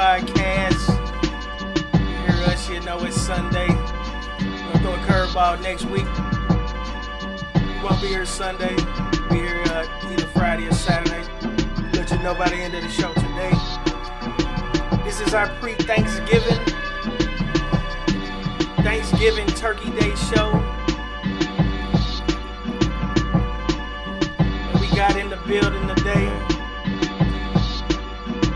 podcast. You hear us, you know it's Sunday. We're gonna throw a curveball next week. We won't be here Sunday. We'll be here either Friday or Saturday. Let you know by the end of the show today. This is our pre-Thanksgiving Turkey Day show. And we got in the building today.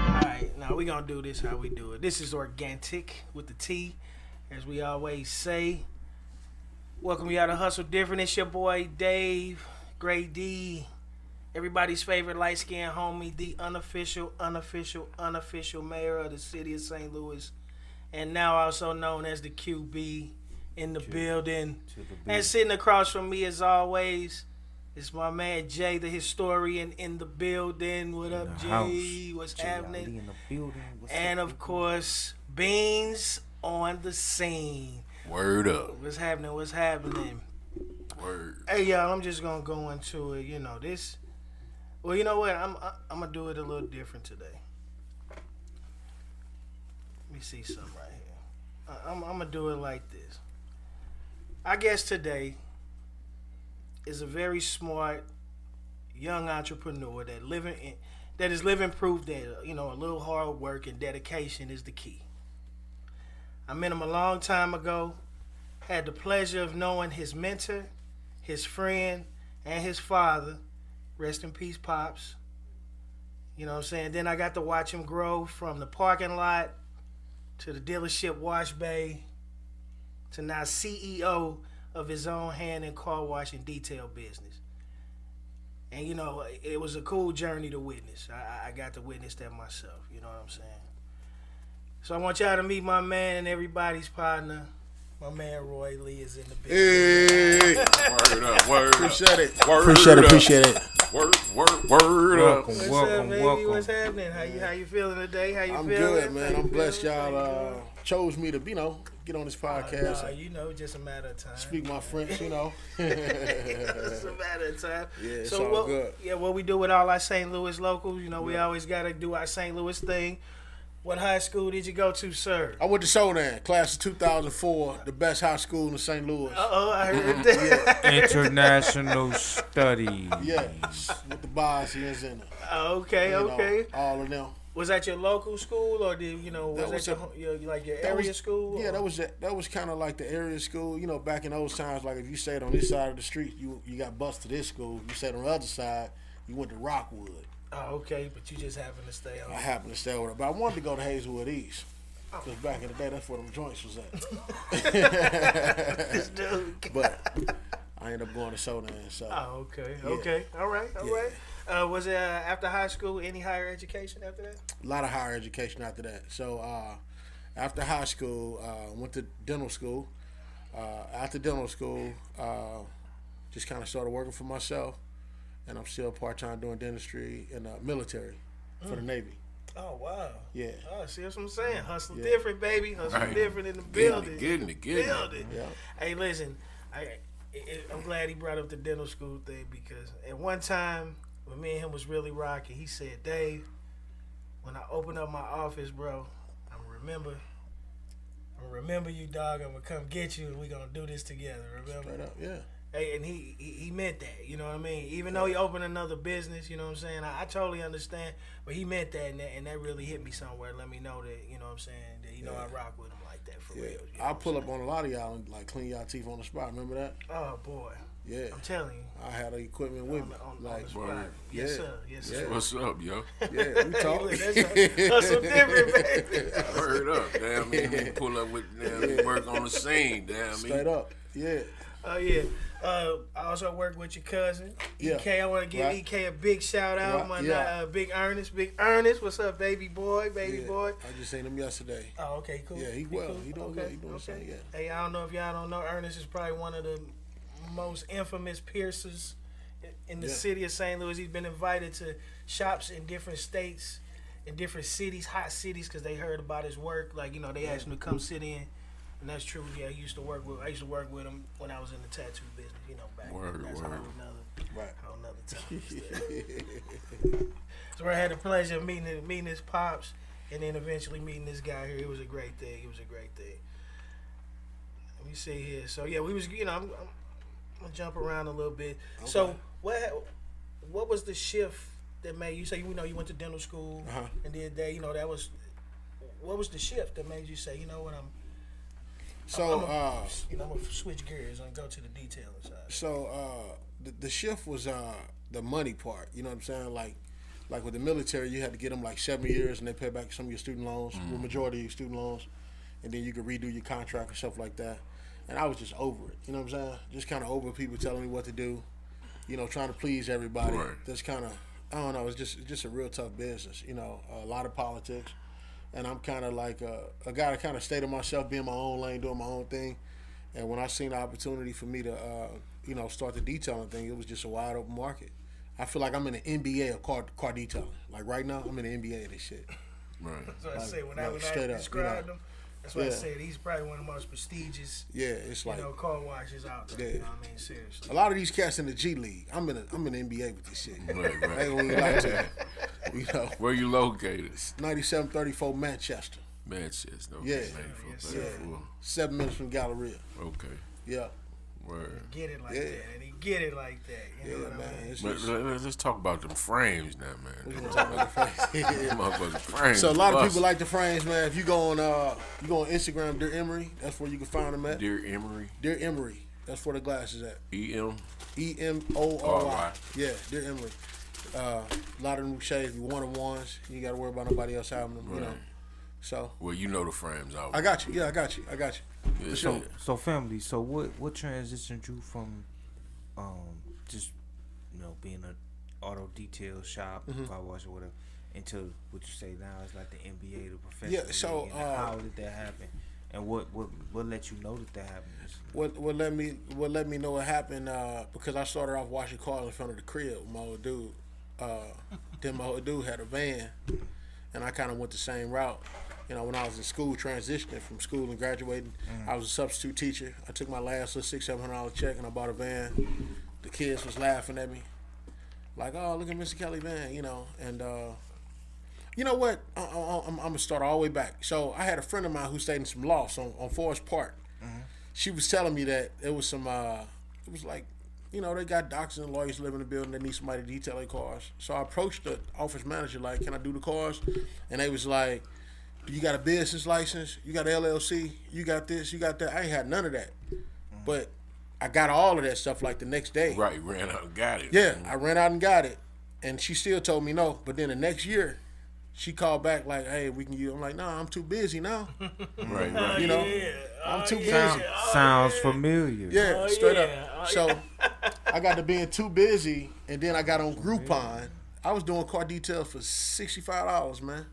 Alright, now we gonna do this how we do it. This is organic with the T, as we always say. Welcome y'all to Hustle Different. It's your boy Dave, Gray D, everybody's favorite light-skinned homie, the unofficial mayor of the city of St. Louis, and now also known as the QB in the building. And sitting across from me, as always, is my man Jay, the historian, in the building. What up, Jay? What's happening? In the building. And of course, Beans on the scene. Word up. What's happening? Word. Hey, y'all, I'm just gonna go into it. You know this. Well, you know what? I'm gonna do it a little different today. Let me see something right here. I'm gonna do it like this. I guess today is a very smart young entrepreneur that is living proof that a little hard work and dedication is the key. I met him a long time ago. Had the pleasure of knowing his mentor, his friend, and his father. Rest in peace, Pops. You know what I'm saying? Then I got to watch him grow from the parking lot to the dealership wash bay to now CEO of his own hand and car wash and detail business. And, it was a cool journey to witness. I got to witness that myself. You know what I'm saying? So I want y'all to meet my man and everybody's partner. My man Roy Lee is in the building. Hey. Word up. Word. Appreciate it. Word Appreciate it. Word up. What's up, baby? What's happening? How you feeling today? I'm good, man. I'm blessed y'all chose me to, get on this podcast. Just a matter of time. Speak my French, It's a matter of time. Yeah, it's all good. Yeah, what we do with all our St. Louis locals, we always got to do our St. Louis thing. What high school did you go to, sir? I went to Shonan, class of 2004, the best high school in St. Louis. I heard that. Yeah. International studies. Yeah, with the Bosnians in it. Okay. All of them. Was that your local school, or was that your area school? Yeah, that was kind of like the area school. Back in those times, like if you stayed on this side of the street, you got bused to this school. You stayed on the other side, you went to Rockwood. Oh, okay, but you just happened to stay on. I happened to stay over there, but I wanted to go to Hazelwood East. Because back in the day, that's where them joints was at. This dude. But I ended up going to Shonan. So. Oh, okay. Yeah. Okay. All right. Was it after high school, any higher education after that? A lot of higher education after that. So after high school, went to dental school. After dental school, just kind of started working for myself. And I'm still part-time doing dentistry in the military for the Navy. Oh, wow. Yeah. Oh, see what I'm saying? Hustle different, baby. Hustle different in the building. Getting it. Yeah. Hey, listen, I'm glad he brought up the dental school thing, because at one time, when me and him was really rocking, he said, Dave, when I open up my office, bro, I'm gonna remember you, dog. I'm gonna come get you, and we gonna do this together, remember? Straight up, yeah. Hey, and he meant that, you know what I mean? Even though he opened another business, you know what I'm saying? I totally understand, but he meant that, and that really hit me somewhere. Let me know that, you know what I'm saying, that, I rock with him like that for real. You know I'll pull up on a lot of y'all and, clean y'all teeth on the spot. Remember that? Oh, boy. Yeah. I'm telling you. I had the equipment with me. On the spot. Yes, sir. Yes, sir. What's up, yo? Yeah, we talk. That's so different, baby. Word up. Damn, we can pull up with work on the scene. Damn, straight up. Yeah. Oh, yeah. I also work with your cousin, EK. I want to give EK a big shout out. Big Ernest. Big Ernest, what's up, baby boy? Boy. I just seen him yesterday. Oh, okay, cool. Yeah, he well. Cool. He doing good. He doing something, yeah. Hey, I don't know if y'all don't know, Ernest is probably one of the most infamous piercers in the city of St. Louis. He's been invited to shops in different states, in different cities, hot cities, because they heard about his work. They asked him to come sit in. And that's true. Yeah, I used to work with him when I was in the tattoo business. Back then. That's a whole nother time. So I had the pleasure of meeting his pops, and then eventually meeting this guy here. It was a great thing. It was a great thing. Let me see here. So yeah, we was, you know, I'm gonna jump around a little bit. Okay. So what was the shift that made you say, you know, you went to dental school and did that, you know, that was, what was the shift that made you say, you know what, I'm gonna switch gears and go to the detailing side. So the shift was the money part. You know what I'm saying? Like with the military, you had to get them like 7 years, and they pay back some of your student loans, the majority of your student loans, and then you could redo your contract and stuff like that. And I was just over it. You know what I'm saying? Just kind of over people telling me what to do. You know, trying to please everybody. Right. That's kind of, I don't know. It's just a real tough business. You know, a lot of politics. And I'm kind of like a guy that kind of stayed to myself, being my own lane, doing my own thing. And when I seen the opportunity for me to, you know, start the detailing thing, it was just a wide open market. I feel like I'm in the NBA of car detailing. Like right now, I'm in the NBA of this shit. Right. That's what I say when I described him. That's why I said he's probably one of the most prestigious, it's like, you know, car washes out there. You know what I mean? Seriously. A lot of these cats in the G League, I'm in the NBA with this shit. Right. I ain't gonna lie to you. You know. Where you located? 9734 Manchester. Manchester. Okay. Yeah. 7 minutes from Galleria. Okay. Yeah. Word. Get it like that, and he get it like that. You know what I mean? Let's talk about them frames now, man. We gonna talk about the frames. Frames. So a lot of people like the frames, man. If you go on Instagram, Dear Emery, that's where you can find them at. Dear Emery. Dear Emery, that's where the glasses at. EMORY. Yeah, Dear Emery. A lot of new shades, one-on-ones. You got to worry about nobody else having them. Right. You know. So. Well, you know the frames. I got you. Yeah, I got you. Yeah, so family. So what transitioned you from, just, you know, being an auto detail shop, car wash or whatever, into what you say now is like the NBA, the professional. Yeah. So how did that happen? And what let you know that happened? What let me know it happened? Because I started off washing cars in front of the crib with my old dude. Then my old dude had a van, and I kind of went the same route. You know, when I was in school, transitioning from school and graduating, I was a substitute teacher. I took my last little $600-700 check and I bought a van. The kids was laughing at me, like, "Oh, look at Mr. Kelly van," you know. And you know what? I'm gonna start all the way back. So I had a friend of mine who stayed in some lofts on Forest Park. She was telling me that it was some, it was like, you know, they got doctors and lawyers living in the building. They need somebody to detail their cars. So I approached the office manager, like, "Can I do the cars?" And they was like, "You got a business license? You got an LLC? You got this? You got that?" I ain't had none of that. But I got all of that stuff like the next day. Right, ran out and got it. Yeah, I ran out and got it. And she still told me no. But then the next year, she called back like, "Hey, we can use." I'm like, "Nah, I'm too busy now." Right. You know, I'm too busy. Sounds familiar. Yeah, straight up. So I got to being too busy, and then I got on Groupon. I was doing car details for $65, man.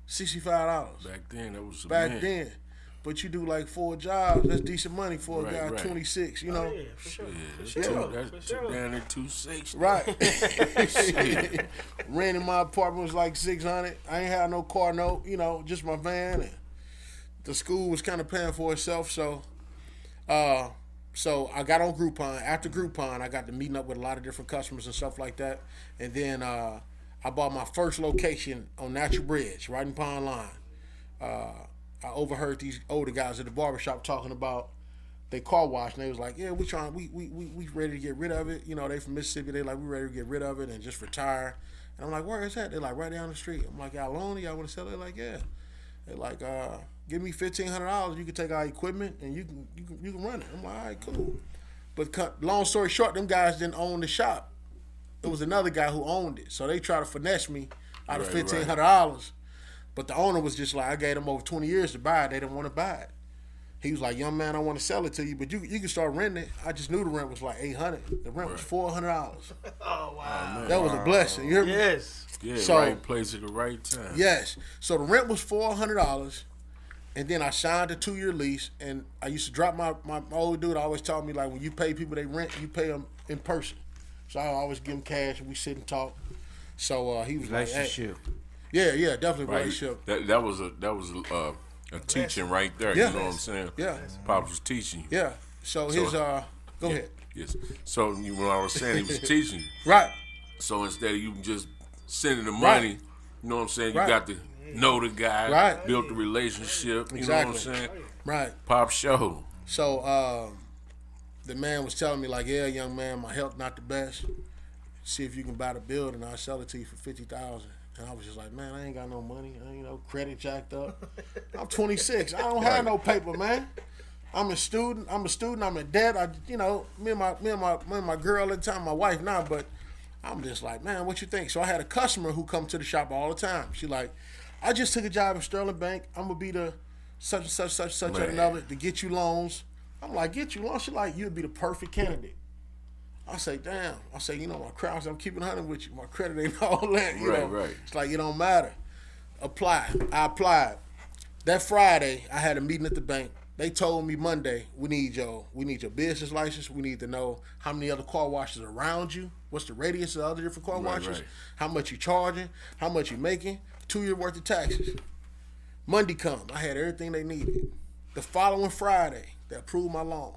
$65. Back then, that was then. But you do like 4 jobs, that's decent money for a guy 26, you know? Yeah, for sure. That's down to 260. Right. Rent in my apartment was like $600. I ain't had no car note, you know, just my van. And the school was kind of paying for itself, so I got on Groupon. After Groupon, I got to meeting up with a lot of different customers and stuff like that. And then I bought my first location on Natural Bridge, right in Pond Line. I overheard these older guys at the barbershop talking about they car wash, and they was like, "Yeah, we ready to get rid of it." You know, they from Mississippi. They like, "We ready to get rid of it and just retire." And I'm like, "Where is that?" They're like, "Right down the street." I'm like, "Y'all own it? Y'all want to sell it?" They're like, "Yeah." They're like, "Give me $1,500. You can take our equipment and you can run it." I'm like, "All right, cool." But long story short, them guys didn't own the shop. It was another guy who owned it. So they tried to finesse me out of $1,500. But the owner was just like, I gave them over 20 years to buy it. They didn't want to buy it. He was like, "Young man, I want to sell it to you, but you can start renting it." I just knew the rent was like $800. The rent was $400. Oh, wow. Oh, that was a blessing. You hear me? Yes. Yeah, so, right place at the right time. Yes. So the rent was $400. And then I signed a 2-year lease. And I used to drop my old dude always told me, like, when you pay people they rent, you pay them in person. So I always give him cash and we sit and talk. So he was like, "Hey." Yeah, definitely Right. relationship. That was a teaching right there. Yeah. You know what I'm saying? Yeah. Pops was teaching you. Yeah. So his go ahead. Yes. So when I was saying he was teaching you. Right. So instead of you just sending the money, you know what I'm saying? You Right. got to know the guy, Right. built the relationship. You Exactly. know what I'm saying? Right. Pop show. So the man was telling me like, yeah, young man, my health not the best. See if you can buy the building. I'll sell it to you for $50,000. And I was just like, man, I ain't got no money. Credit jacked up. I'm 26. I don't have no paper, man. I'm a student. I'm in debt. Me and my girl at the time, my wife now, but I'm just like, man, what you think? So I had a customer who come to the shop all the time. She like, I just took a job at Sterling Bank. I'm gonna be the such and such and another to get you loans. I'm like, get you loans? She like, you'd be the perfect candidate. I say, damn. I say, my crowds, I'm keeping 100 with you. My credit ain't all that. You know? Right. It's like, it don't matter. Apply. I applied. That Friday, I had a meeting at the bank. They told me Monday, we need your business license. We need to know how many other car washes are around you. What's the radius of other different car washes? Right. How much you charging? How much you making? 2 years worth of taxes. Monday come. I had everything they needed. The following Friday, they approved my loan.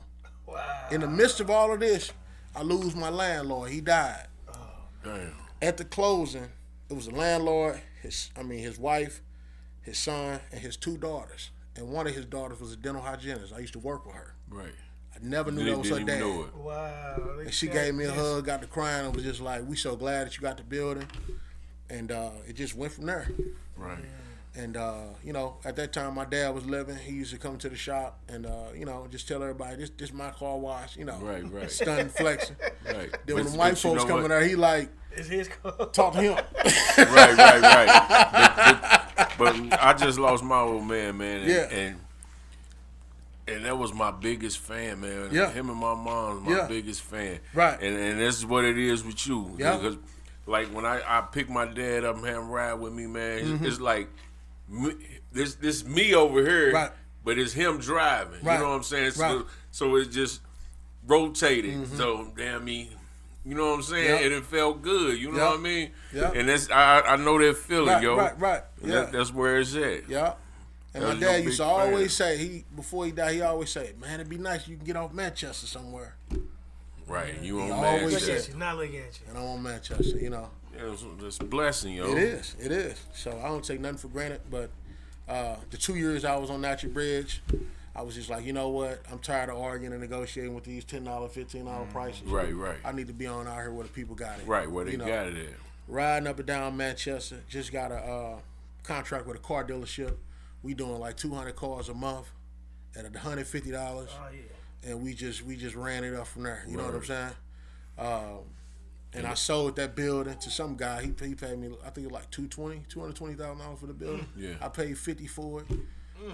Wow. In the midst of all of this, I lose my landlord. He died. Damn. At the closing, it was the landlord, his wife, his son, and his 2 daughters. And one of his daughters was a dental hygienist. I used to work with her. Right. I never knew that was her dad. Know it. Wow. And she gave me a hug, got to crying, and was just like, we so glad that you got the building. And it just went from there. Right. And, at that time, my dad was living. He used to come to the shop and, just tell everybody, this my car wash, Right. stunning, flexing. Right. Then when the white folks come in there, he like, It's his car. talk to him. Right. But I just lost my old man, and that was my biggest fan, man. Yeah. Him and my mom was my biggest fan. Right. And this is what it is with you. Yeah. Because, like, when I pick my dad up and have him ride with me, man, it's like, this me over here, Right. but it's him driving. Right. You know what I'm saying? Right. So it's just rotated. Mm-hmm. So, damn me. You know what I'm saying? Yep. And it felt good. You know Yep. what I mean? Yep. And that's I know that feeling, Right, yo. right. And Yeah. that's where it's at. Yeah. And my That's your dad used to big fan. always say, before he died, he always say, man, it'd be nice if you can get off Manchester somewhere. Right. You on always Look Manchester. at you. Not look at you. And I'm on Manchester, Yeah, it's a blessing, yo. It is. So I don't take nothing for granted. But the 2 years I was on Natural Bridge, I was just like, you know what? I'm tired of arguing and negotiating with these $10, $15 prices. Right. I need to be on out here where the people got it. Right, where they got it at. Riding up and down Manchester. Just got a contract with a car dealership. We doing like 200 cars a month at $150. Oh, yeah. And we just ran it up from there. You know what I'm saying? And I sold that building to some guy. He paid me, I think it was like $220,000 for the building. Yeah. I paid $50 for it,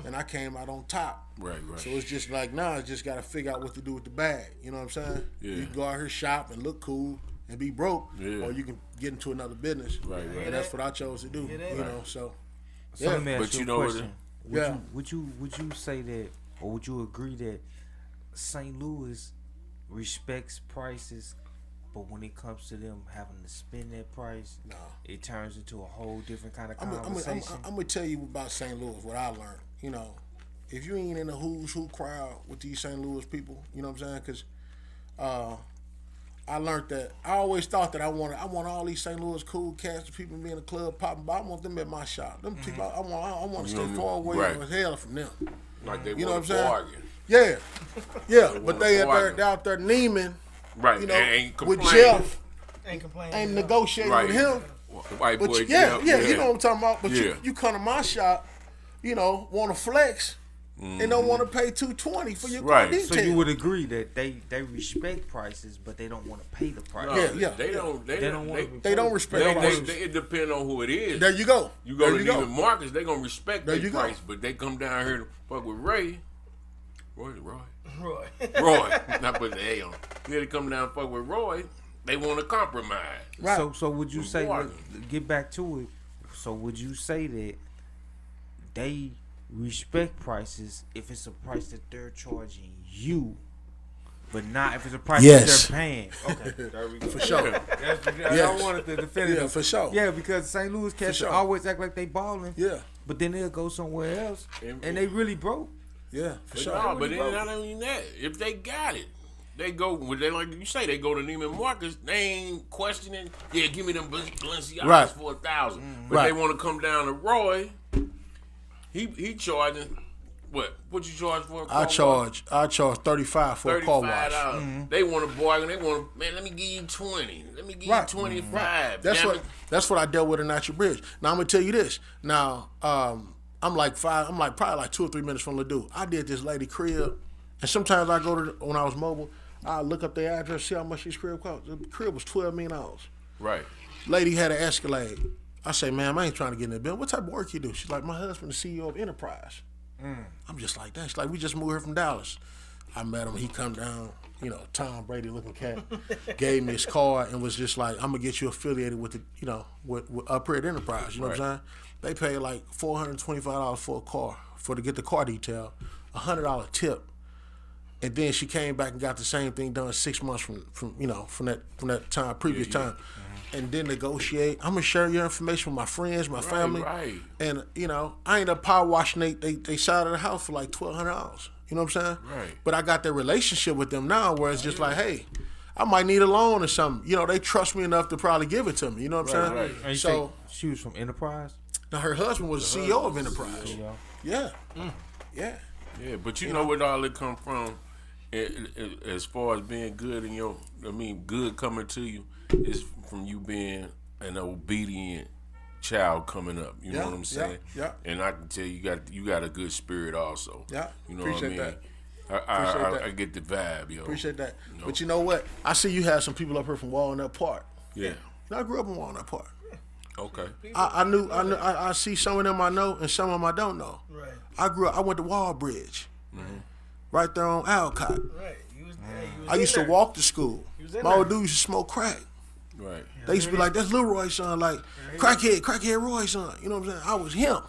and I came out on top. Right. So it's just like now, I just got to figure out what to do with the bag. You know what I'm saying? Yeah. You can go out here shop and look cool and be broke, Yeah. or you can get into another business. Right. And that's what I chose to do. Yeah, You know, so So let me ask But you you a know what question. Would you say that, or would you agree that St. Louis respects prices, but when it comes to them having to spend that price, No. it turns into a whole different kind of I'm conversation? gonna tell you about St. Louis, what I learned. You know, if you ain't in the who's who crowd with these St. Louis people, you know what I'm saying? Because I learned that I always thought that I want all these St. Louis cool cats, the people be in the club popping, but I want them at my shop. Them people, I want to stay far away as hell from them. Like they You know want what to I'm saying? bargain. Yeah, but they bargain. out there Neiman, Right. you know, ain't with complaining. Jeff, Ain't complaining. ain't at all. negotiating Right. with him. White boy. But yeah, you know what I'm talking about. But Yeah. you come to my shop, want to flex, and don't want to pay $220 for your Right. car So detail. you would agree that they respect prices, but they don't want to pay the price. No, Yeah. They don't wanna want be They don't respect prices. It depends on who it is. There you go. You go there to you Neiman Marcus, they gonna respect There their you go. price, but they come down here to fuck with Roy. Roy. Not put the A on. Yeah, they come down and fuck with Roy. They want to compromise. Right. So would you say, bargain. get back to it? So would you say that they respect prices if it's a price that they're charging you, but not if it's a price Yes. that they're paying? Okay, there we go. For sure. I wanted to defend it. Yeah, for sure. Yeah, because St. Louis cats sure. always act like they balling. Yeah. But then they'll go somewhere else, and they really broke. Yeah, for But sure. no, but then not only that, if they got it, they go. They like you say, they go to Neiman Marcus. They ain't questioning. Yeah, give me them Balenciagas Right. for $1,000. But Right. they want to come down to Roy. He charging what? What you charge for a car I wash? charge $35 for a car wash. They want to bargain. They want, man, let me give you 20. Let me give you 25. Right. That's what I dealt with in Natural Bridge. Now I'm gonna tell you this. Now I'm probably like 2 or 3 minutes from Ladue. I did this lady crib, and sometimes I go to when I was mobile, I look up the address, see how much this crib cost. The crib was $12 million. Right. Lady had an Escalade. I say, ma'am, I ain't trying to get in the bill. What type of work you do? She's like, my husband, the CEO of Enterprise. I'm just like that. She's like, we just moved here from Dallas. I met him. He come down, Tom Brady looking cat, gave me his card and was just like, I'm gonna get you affiliated with the, with up here at Enterprise. You know what I'm saying? They paid like $425 for a car to get the car detail, $100 tip, and then she came back and got the same thing done 6 months from that time, previous time. And then negotiate. I'm gonna share your information with my friends, my family. Right. And I ended up power washing they side of the house for like $1,200. You know what I'm saying? Right. But I got that relationship with them now where it's just like, hey, I might need a loan or something. They trust me enough to probably give it to me. You know what I'm saying? Right. And so she was from Enterprise? Now her husband was the CEO of Enterprise. CEO. Yeah. Yeah. Yeah, but you know where all it come from as far as being good good coming to you is from you being an obedient child coming up. You know what I'm saying? Yeah. And I can tell you got a good spirit also. Yeah. You know Appreciate what that. I get the vibe, yo. Appreciate that. But you know what? I see you have some people up here from Walnut Park. Yeah. I grew up in Walnut Park. Okay. I see some of them I know and some of them I don't know. Right. I went to Wallbridge. Right there on Alcott. Right. You was I used to walk to school. My old dude used to smoke crack. Right. They used to be like, that's Lil Roy's son, like crackhead Roy's son. You know what I'm saying? I was him.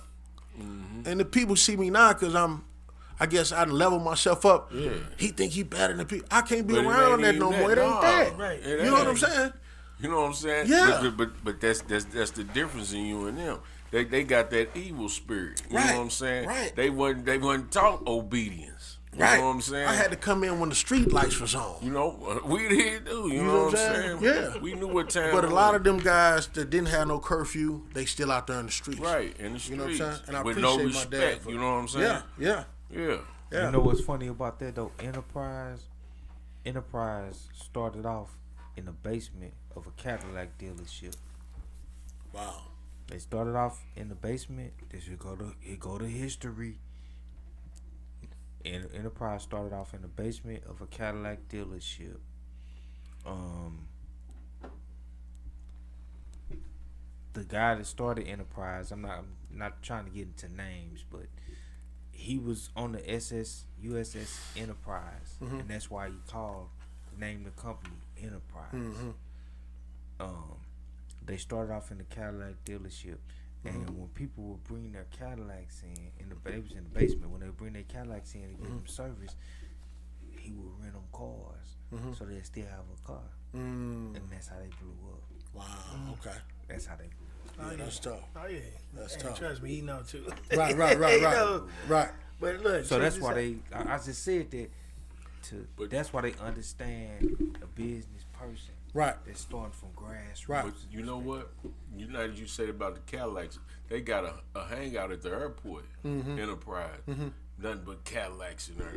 And the people see me now because I guess I done leveled myself up. Yeah. He think he better than people. I can't be But it around ain't that no even more. It ain't that. that. Right. It You know what I'm ain't. saying? You know what I'm saying? Yeah. But that's the difference in you and them. They got that evil spirit. You know what I'm saying? Right. They wasn't taught obedience. You Right. know what I'm saying? I had to come in when the street lights was on. We did too. You know what I'm saying? Yeah. We knew what time. But a it lot was. of them guys that didn't have no curfew, they still out there in the streets. Right, in the streets. You know what I'm saying? And I with appreciate no my respect. dad for You know what I'm saying? Yeah. Yeah. Yeah. You know what's funny about that though? Enterprise started off in the basement of a Cadillac dealership. Wow. They started off in the basement. This should go to history. And Enterprise started off in the basement of a Cadillac dealership. The guy that started Enterprise, I'm not trying to get into names, but he was on the USS Enterprise, and that's why he named the company Enterprise. They started off in the Cadillac dealership, and when people would bring their Cadillacs in the basement, when they would bring their Cadillacs in to give them service, he would rent them cars, so they still have a car, and that's how they blew up. Wow. Okay. That's how they blew up. Yeah, that's tough. Oh yeah. That's Hey, tough. Trust me, he know too. Right. Right. But look. So check that's this why out. I just said that. That's why they understand a business person. Right. That's starting from grassroots. Right. But you know what? You said about the Cadillacs. They got a hangout at the airport, Enterprise. Nothing but Cadillacs in there.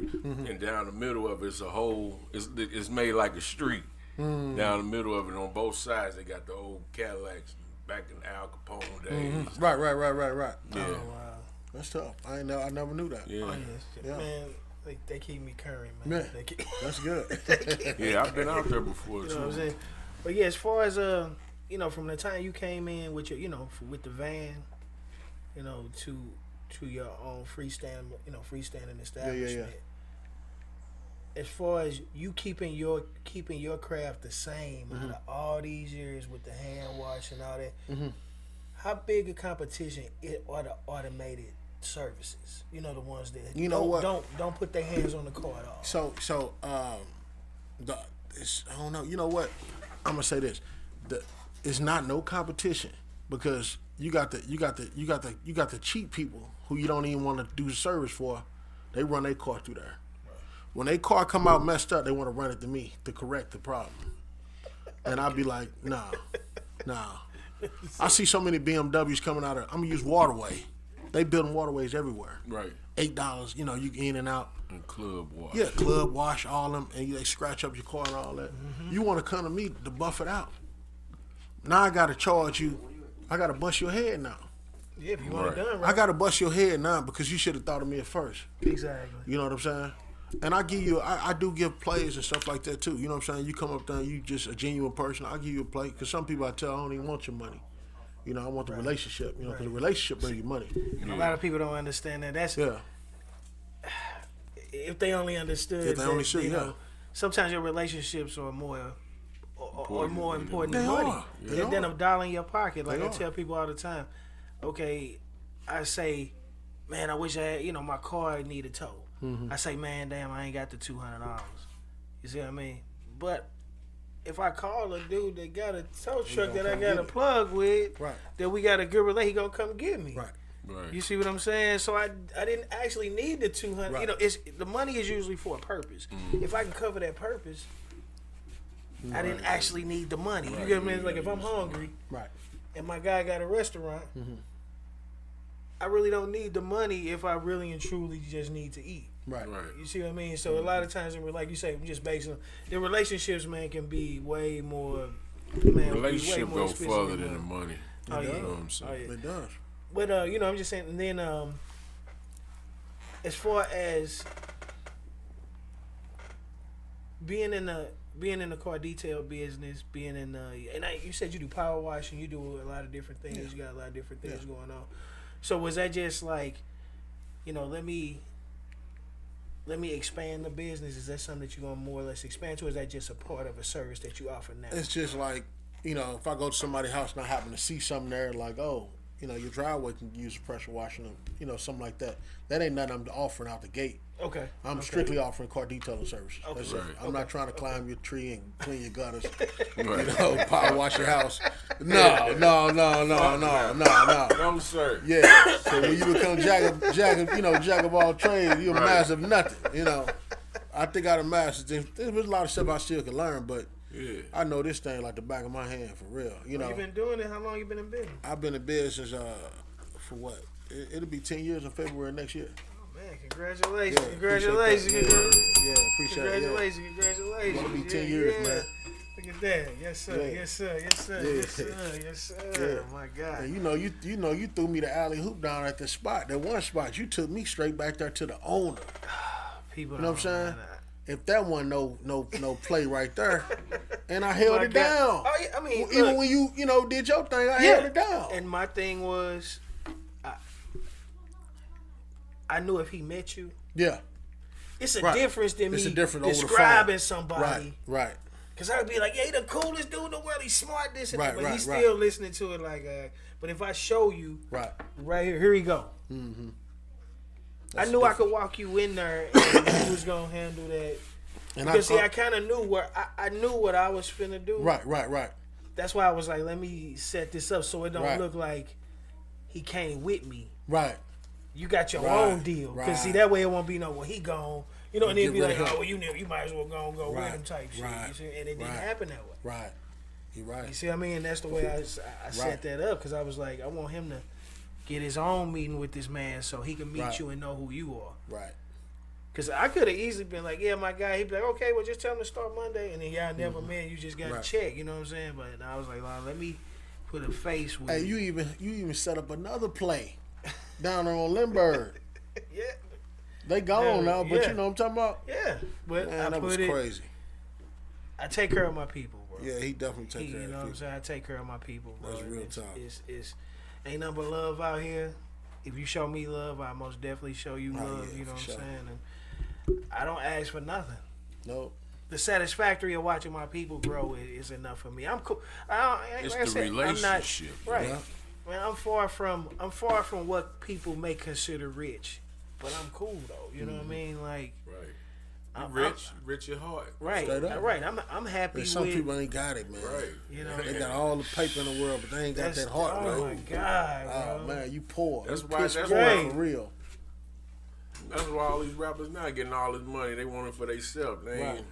And down the middle of it's a whole. It's made like a street. Down the middle of it, on both sides, they got the old Cadillacs back in Al Capone days. Right. Yeah. Oh wow. That's tough. I never knew that. Yeah. Oh yes. Yeah. Man, they keep me current, man. Man, They keep, that's good. Yeah, I've been out there before you too. know what I'm saying? But yeah, as far as from the time you came in with your, with the van, to your own freestanding establishment. As far as you keeping your craft the same out of all these years with the hand wash and all that, how big a competition are the automated services? The ones that don't put their hands on the car at all. So I don't know. You know what? I'm gonna say this: it's not no competition because you got the cheap people who you don't even want to do the service for. They run their car through there. When their car come out messed up, they want to run it to me to correct the problem. And I'll be like, nah. I see so many BMWs coming out of. I'm gonna use Waterway. They building waterways everywhere. Right. $8, you know, you in and out. And club wash. Yeah, club wash, all them, and they scratch up your car and all that. You want to come to me to buff it out. Now I got to charge you. I got to bust your head now. Yeah, if you want it done right. I got to bust your head now because you should have thought of me at first. Exactly. You know what I'm saying? And I give you, I do give plays and stuff like that too. You know what I'm saying? You come up there and you just a genuine person. I'll give you a play because some people I tell I don't even want your money. You know, I want the relationship. You know, because the relationship brings you money. And a lot of people don't understand that. That's if they only understood. If they only see, you know, sometimes your relationships are more important than They money. are. They Than are. a dollar in your pocket. Like They I are. tell people all the time. Okay, I say, man, I wish I had. You know, my car needed tow. I say, man, damn, I ain't got the $200. You see what I mean? But if I call a dude that got a tow truck that I got a plug with, that we got a good relation, he gonna come get me. Right. Right. You see what I'm saying? So I didn't actually need the 200. Right. You know, the money is usually for a purpose. If I can cover that purpose, I didn't actually need the money. You get what I mean? Like if I'm hungry, and my guy got a restaurant, I really don't need the money if I really and truly just need to eat. Right. You see what I mean? So a lot of times, like you say, just based on the relationships, man, can be way more. Man, Relationship go further than the money. Oh yeah. You know what I'm saying? Oh, yeah. It does. But you know, I'm just saying. And then, as far as being in the car detail business, being in you said you do power washing, you do a lot of different things. You got a lot of different things going on. So was that just like, you know, let me expand the business? Is that something that you're gonna more or less expand to? Or is that just a part of a service that you offer now? It's just like, you know, if I go to somebody's house and I happen to see something there, like, oh, you know, your driveway can use pressure washing, and, you know, something like that. That ain't nothing I'm offering out the gate. Okay. I'm strictly offering car detailing services. Okay. That's it. Right. I'm not trying to climb your tree and clean your gutters. You Right. know, power wash your house. No. No, sir. Yeah. So when you become jack of all trades, you're a master of nothing. You know, I think I'd have mastered. There's a lot of stuff I still can learn, but Yeah. I know this thing like the back of my hand for real. You know, You been doing it? How long you been in business? I've been in business for what? It'll be 10 years in February next year. Man, congratulations! Yeah, Congratulations! appreciate that. Yeah, appreciate it. Congratulations! Congratulations! It'll be 10 years, man. Look at that! Yes sir! Yeah. Yes sir! Yes sir! Yeah. Yes sir! Yes sir! Yeah. My God! And you threw me the alley hoop down at the spot. That one spot, you took me straight back there to the owner. People, You know what I'm don't saying? know If that wasn't no play right there, and I held My it God. down. Oh yeah, I mean, Even look, when you did your thing, I held it down. And my thing was, I knew if he met you, Yeah, it's a Right. difference than It's me a different over the describing phone. somebody. right. Cause I would be like, yeah, he the coolest dude in the world. He's smart, this and Right, that. But right, he's right. still listening to it like, but if I show you, Right. right here he go. Mm-hmm. I knew I could walk you in there and you was gonna handle that. And Because I kind of knew where I knew what I was finna do. Right. That's why I was like, let me set this up so it don't Right. look like he came with me. Right. You got your Right, own deal. Because right. see, that way it won't be no, well, he gone. You know, and then Get be rid like, of him. oh, well, you might as well go with Right, him type shit. right, You see? And it didn't right. happen that way. Right. You're You right. see what I mean? And that's the way I set Right. that up. Because I was like, I want him to get his own meeting with this man so he can meet Right. you and know who you are. Right. Because I could have easily been like, yeah, my guy. He'd be like, okay, well, just tell him to start Monday. And then y'all never met. You just got Right. to check. You know what I'm saying? But I was like, well, let me put a face with Hey, it. you even set up another play down there on Lindbergh. Yeah. They gone now, but Yeah. you know what I'm talking about? Yeah. But Man, I that was put it, crazy. I take care of my people, bro. Yeah, he definitely take care You of know what I'm people. saying? I take care of my people, bro. That's And real it's, talk. It's ain't nothing but love out here. If you show me love, I most definitely show you Oh, love. yeah, You know what for I'm sure. saying? And I don't ask for nothing. Nope. The satisfactory of watching my people grow is enough for me. I'm cool. It's like I the said, relationship. I'm not, right. Yeah. Man, I'm far from what people may consider rich, but I'm cool though. You know what I mean? Like, Right. I'm Rich at heart. right, Straight up. right. I'm happy And some with. people ain't got it, man. Right. You know, They got all the paper in the world, but they ain't got that heart, oh man. my God, bro. Oh man, you poor. That's You why- piss that's poor why- for real. That's why all these rappers now getting all this money. They want it for themselves. They ain't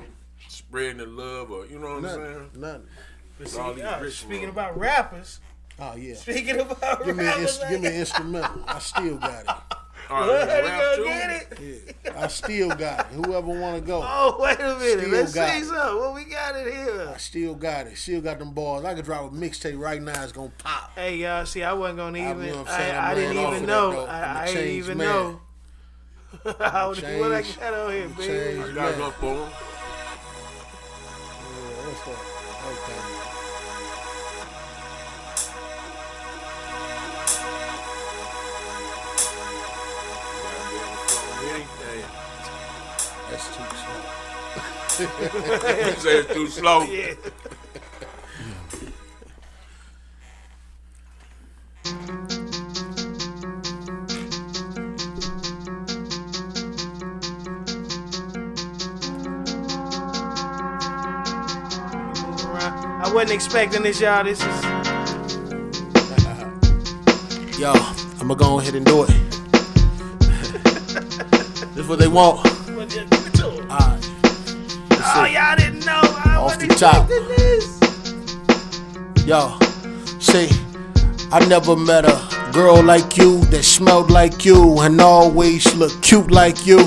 spreading the love or, you know what I'm saying? Nothing. But all see, these rich speaking ones. about rappers, Oh yeah. Speaking about Give me rappers, give me an instrumental. I still got it. All right, Let rap go too? get it. Yeah, I still got it. Whoever want to go, Oh, wait a minute. Still Let's got see it. something. What we got in here? I still got it. Still got them balls. I could drop a mixtape right now. It's gonna pop. Hey, y'all, see, I wasn't going to You even. know what I'm saying? I I'm didn't laying off even of know. that, though. I'm a I didn't changed even man. know. What I Changed- got on here, I'm baby? changed. I got it up for him. Yeah, what's that? Okay. That's too slow. You say it's too slow. Yeah. I wasn't expecting this, y'all. This is. Yo, I'm gonna go ahead and do it. This is what they want. Give it to 'em. Alright. Oh, y'all didn't know. I Off wasn't the top. expecting this. Yo, see, I never met a girl like you that smelled like you and always looked cute like you.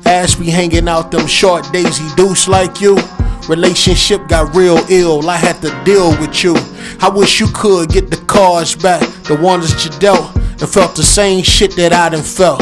Ass be hanging out them short Daisy Deuce like you. Relationship got real ill, I had to deal with you. I wish you could get the cards back, the ones that you dealt, and felt the same shit that I done felt.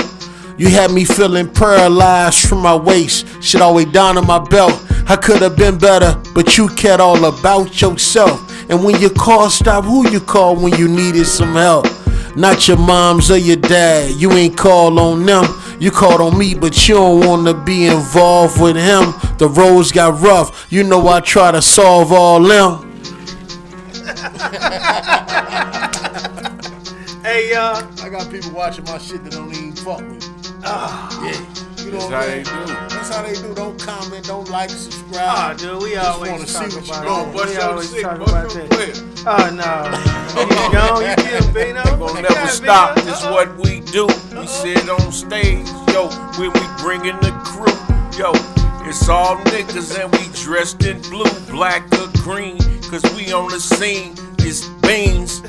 You had me feeling paralyzed from my waist, shit all the way down to my belt. I could have been better, but you cared all about yourself. And when your call stopped, who you called when you needed some help? Not your moms or your dad, you ain't called on them. You called on me, but you don't wanna be involved with him. The roads got rough, you know I try to solve all them. Hey, y'all. I got people watching my shit that don't even fuck with me. Yeah. You know That's what how I'm they saying? do. That's how they do. Don't comment, don't like, Oh, subscribe. dude, we Just always wanna see talk what you about doing. that. Bust We your always shit, talk bust about your that. quit. Oh, no. You gone, you killed Bino. Gonna never stop. It's what we do. We sit on stage, yo, when we bring in the crew, yo. It's all niggas and we dressed in blue, black or green, cause we on the scene. It's beans.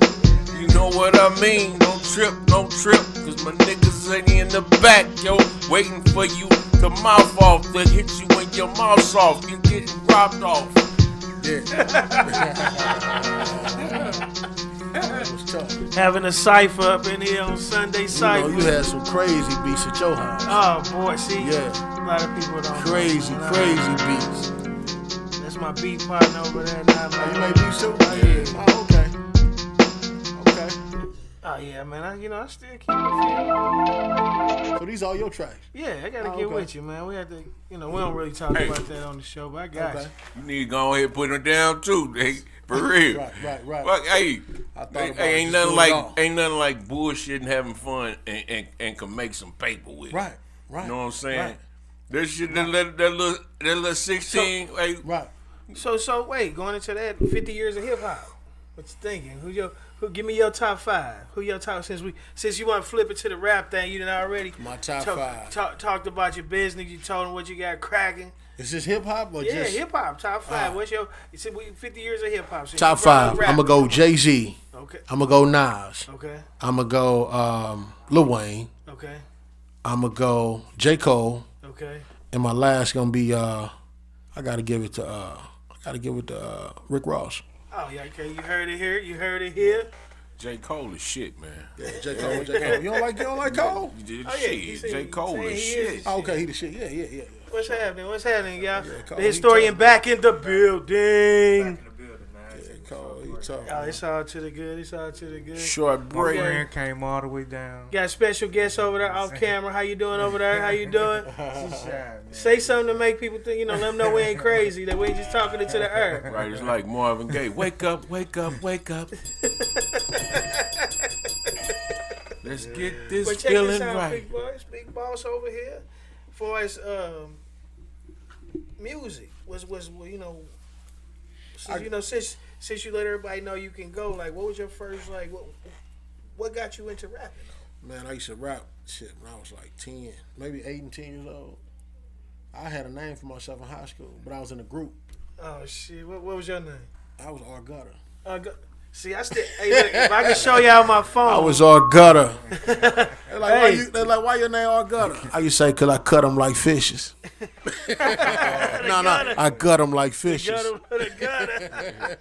You know what I mean? Don't trip, cause my niggas ain't in the back, yo, waiting for you to mouth off, to hit you when your mouth's off. You getting robbed off. Yeah. That was tough. Having a cipher up in here on Sunday You know, cipher. you had some crazy beats at your house. Oh, boy, see? Yeah. A lot of people don't Crazy, know. crazy beats. That's my beat partner over there now, Oh, you man. make beats too? Yeah. Oh, okay. Okay. Oh, yeah, man. I still keep it So these all your tracks? Yeah, I gotta Oh, get okay. with you, man. We have to, we don't really talk Hey. about that on the show, but I got Okay. you. You need to go ahead and put them down too, hey, for real. Right. Fuck, hey, I thought hey, about ain't just nothing doing it like all. bullshit and having fun and can make some paper with. it. Right. You know what I'm saying? Right. That shit, that little 16, hey, Right. So wait, going into that 50 years of hip hop. What you thinking? Who give me your top 5? Who your top since you want to flip it to the rap thing, you done already My top 5. talked about your business, you told them what you got cracking. Is this hip hop or Yeah, just hip hop, top 5. What's your 50 years of hip hop? top 5? I'm gonna go Jay-Z. Okay. I'm gonna go Nas. Okay. I'm gonna go Lil Wayne. Okay. I'm gonna go J. Cole. Okay. And my last gonna be I gotta give it to Rick Ross. Oh yeah, okay. You heard it here. J. Cole is shit, man. Yeah, J. Cole. You don't like Cole? You did Oh, yeah, he shit. said- J. Cole he is is shit. shit. Oh, okay, he the shit. Yeah. What's happening, y'all? Cole, The he historian tough. back in the building. Cole, he tough. Oh, it's all to the good. Short My break. friend came all the way down. Got special guests over there off camera. How you doing over there? How you doing? She shy, man. Say something to make people think, let them know we ain't crazy. That we ain't just talking it to the earth. Right, it's like Marvin Gaye. Wake up, wake up, wake up. Let's get this But check feeling this out, right. big boss over here. For as music was since you let everybody know you can go. Like, what was your first what got you into rapping? Man, I used to rap shit when I was like 10, maybe 8 and 10 years old. I had a name for myself in high school, but I was in a group. Oh shit! What was your name? I was R Gutter. See, I still. Hey, look, if I can show y'all my phone. I was all gutter. They're like, why your name all gutter? I used to say, because I cut them like fishes. No, I gut them like fishes. Got him with a gutter.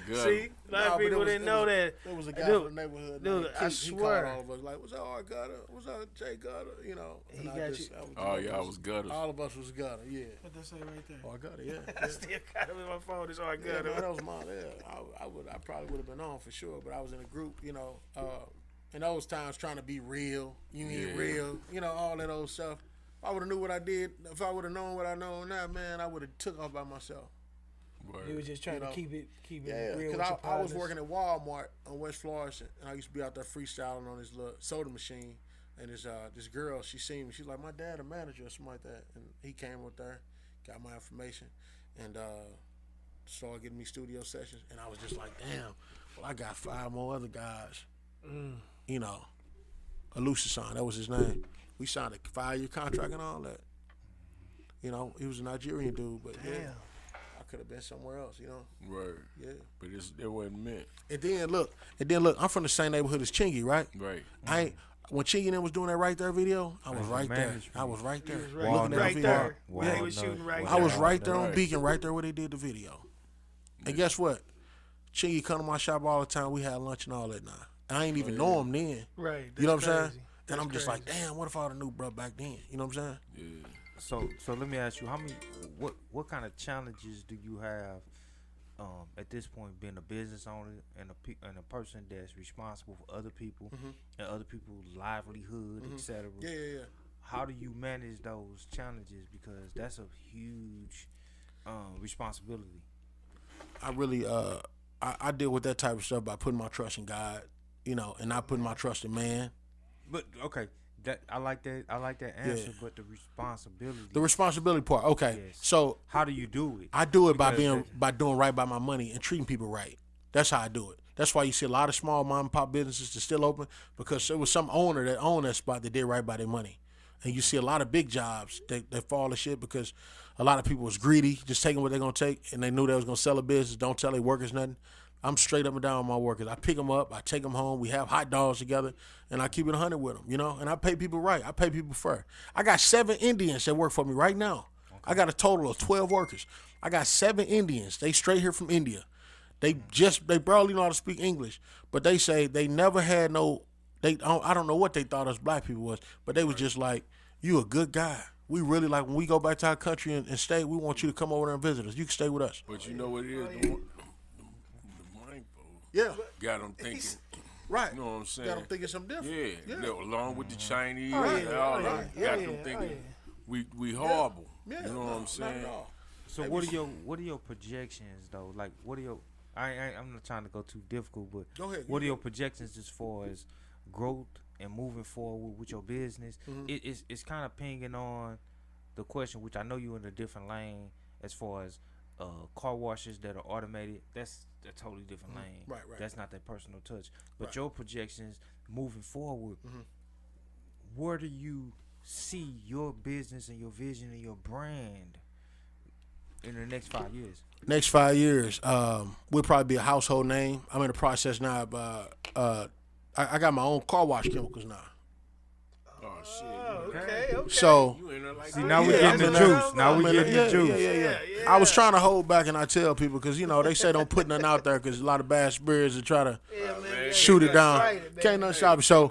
See, a lot of people didn't know that. There was a guy from the neighborhood. Dude, I He called swear. all of us like, what's up, R Gutter? What's up, Jay Gutter? You know. He and got you. Oh, y'all was gutters. All of us was Gutter, yeah. What that say right there? R Gutter, yeah. I still got it with my phone. It's all Yeah, good. man, that was mine. Yeah, I probably would have been on for sure, but I was in a group, you know, in those times trying to be real. You ain't real, you know, all that old stuff. If I would have knew what I did, if I would have known what I know now, man, I would have took off by myself. You was just trying to keep it Yeah, real. because I was working at Walmart on West Florissant, and I used to be out there freestyling on this little soda machine. And this girl, she seen me. She's like, my dad a manager or something like that. And he came up there, got my information, and started getting me studio sessions. And I was just like, damn, well, I got 5 more other guys. You know, Alucisan, that was his name. We signed a 5-year contract and all that. You know, he was a Nigerian dude, but yeah. Could have been somewhere else, you know. Right. Yeah. But it wasn't meant. And then look, I'm from the same neighborhood as Chingy, right? Right. When Chingy and them was doing that right there video, I was right there. I was right there. Looking at the video. Yeah, he was shooting right there. I was right there on Beacon, right there where they did the video. And guess what? Chingy come to my shop all the time. We had lunch and all that now. I ain't even know him then. Right. You know what I'm saying? And I'm just like, damn, what if I would have knew bro back then? You know what I'm saying? Yeah. So let me ask you, what kind of challenges do you have at this point, being a business owner and a person that's responsible for other people and other people's livelihood, etc. Yeah. How do you manage those challenges? Because that's a huge responsibility. I really I deal with that type of stuff by putting my trust in God, you know, and not putting my trust in man. But okay. I like that answer, but the responsibility part. Okay, yes. So how do you do it? I do it by doing right by my money and treating people right. That's how I do it. That's why you see a lot of small mom and pop businesses that still open, because there was some owner that owned that spot that did right by their money. And you see a lot of big jobs that fall to shit because a lot of people was greedy, just taking what they're gonna take, and they knew they was gonna sell a business. Don't tell their workers nothing. I'm straight up and down with my workers. I pick them up, I take them home, we have hot dogs together, and I keep it 100 with them, you know? And I pay people right. I pay people fair. I got 7 Indians that work for me right now. Okay. I got a total of 12 workers. I got 7 Indians. They straight here from India. They barely know how to speak English, but they say they never had I don't know what they thought us black people was, but they was just like, you a good guy. We really, like, when we go back to our country and stay, we want you to come over there and visit us. You can stay with us. But you know what it is? Yeah. Got them thinking. Right. You know what I'm saying? Got them thinking something different. Yeah. Along with the Chinese. Got them thinking we horrible. Yeah. You know what I'm saying? So what are your projections though? Like what are your I'm not trying to go too difficult, but go ahead, what are your projections as far as growth and moving forward with your business? It's kind of pinging on the question, which I know you're in a different lane as far as car washes that are automated. That's a totally different lane. Right. That's not that personal touch. But your projections moving forward, where do you see your business and your vision and your brand in the next 5 years? Next 5 years, we'll probably be a household name. I'm in the process now of I got my own car wash chemicals now. Oh shit. Okay. So see, now we getting the juice. Now we getting the juice. Yeah. I was trying to hold back, and I tell people because they say don't put nothing out there because a lot of bad spirits that try to shoot it down. Can't nothing stop it. So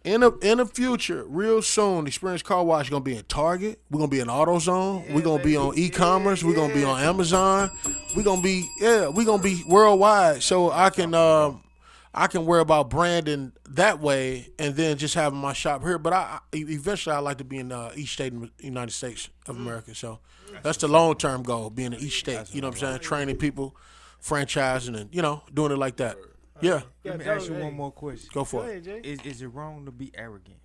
in the future, real soon, Experience Car Wash is gonna be in Target. We're gonna be in AutoZone. We're gonna be on e-commerce. We're gonna be on Amazon. We're gonna be worldwide. So I can worry about branding that way and then just having my shop here. But eventually I'd like to be in each state in the United States of America. So that's the long-term goal, being in each state. You know what I'm saying? Training people, franchising, and, doing it like that. Yeah. Let me ask you one more question. Go for it. Is it wrong to be arrogant?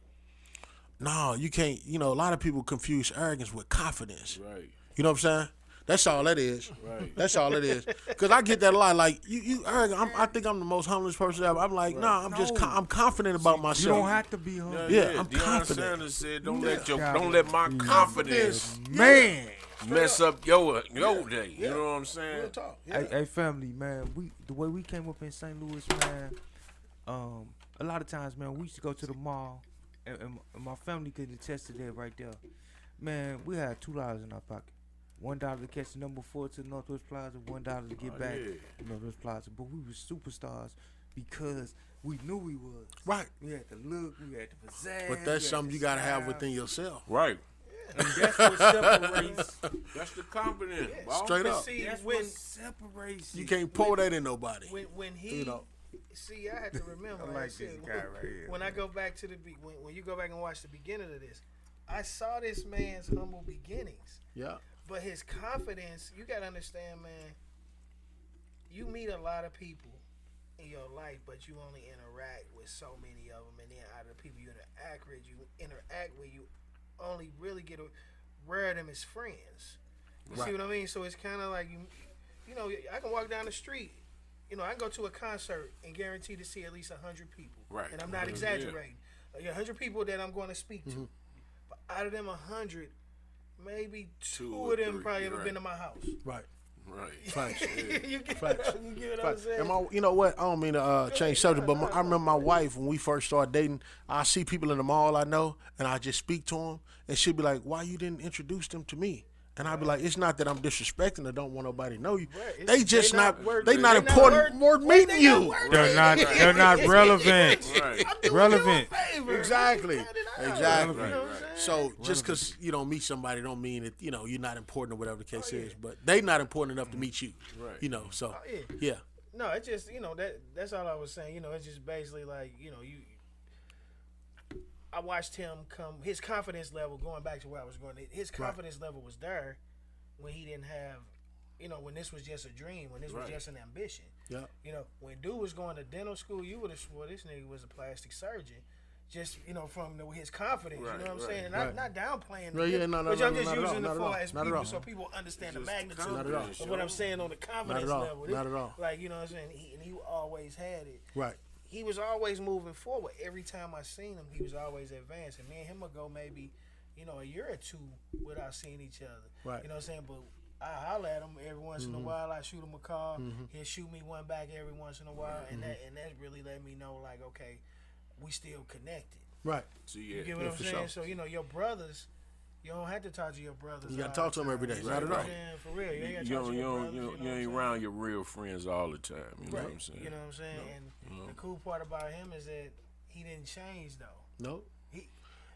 No, you can't. A lot of people confuse arrogance with confidence. Right. You know what I'm saying? That's all that is. Right. That's all it is. Because I get that a lot. Like, you arrogant. I think I'm the most humblest person ever. I'm like, I'm I'm confident about myself. You don't have to be humble. Yeah, I'm Deion confident. Sanders said, don't let my confidence. Man. mess up your day. You know what I'm saying? Real talk. Yeah. Hey, family, man. The way we came up in St. Louis, man. A lot of times, man, we used to go to the mall, and my family could attest to that right there. Man, we had $2 in our pocket. $1 to catch the number 4 to Northwest Plaza, $1 to get back to Northwest Plaza. But we were superstars because we knew we was. Right. We had the look, we had the pizzazz. But that's something you gotta have within yourself. Right. And that's what separates. That's the confidence. Yeah. Boss. Straight up. See, That's when what separates. You can't pour that in nobody. when he You know. see, I had to remember. I like like I said, this guy right here. When I go back to when you go back and watch the beginning of this, I saw this man's humble beginnings. Yeah. But his confidence, you gotta understand, man. You meet a lot of people in your life, but you only interact with so many of them, and then out of the people you interact with, you only really get rare of them as friends. You see what I mean? So it's kind of like you know, I can walk down the street. You know, I can go to a concert and guarantee to see at least 100 people. Right. And I'm not exaggerating. 100 people that I'm going to speak to. But out of them 100, maybe two of them 3, probably ever been to my house. Right. Right. Facts. You get Facts. what I'm saying? And you know what? I don't mean to change subject, but I remember my wife when we first started dating. I see people in the mall I know, and I just speak to them, and she'd be like, "Why you didn't introduce them to me?" And I'd be like, "It's not that I'm disrespecting or don't want nobody to know you. Right. They just They not important more than meeting you." They're not relevant. Right. Relevant. Exactly. Exactly. Right, right. So just because you don't meet somebody don't mean that you're not important or whatever the case is. But they not important enough to meet you. Right. You know. So yeah. yeah. No, it's just that's all I was saying. You know, it's just basically like I watched him come. His confidence level, going back to where I was going, his confidence level was there when he didn't have, when this was just a dream, when this was just an ambition. Yeah. When dude was going to dental school, you would have swore this nigga was a plastic surgeon. Just from his confidence, you know what I'm saying? Not downplaying. Which I'm just using it for as people, so people understand the magnitude of what I'm saying on the confidence level. Not at all. Like you know what I'm saying? He always had it. Right. He was always moving forward. Every time I seen him, he was always advancing. Me and him would go maybe, a year or two without seeing each other. Right. You know what I'm saying? But I holler at him every once in a while. I shoot him a call. He'll shoot me one back every once in a while, and that really let me know, like, okay, we still connected. Right. So You get what I'm saying? sure. So your brothers, you don't have to talk to your brothers. You got to talk to them every day. Not at all. For real, you ain't You ain't around your real friends all the time. You know what I'm saying? You know what I'm saying? And the cool part about him is that he didn't change though. No.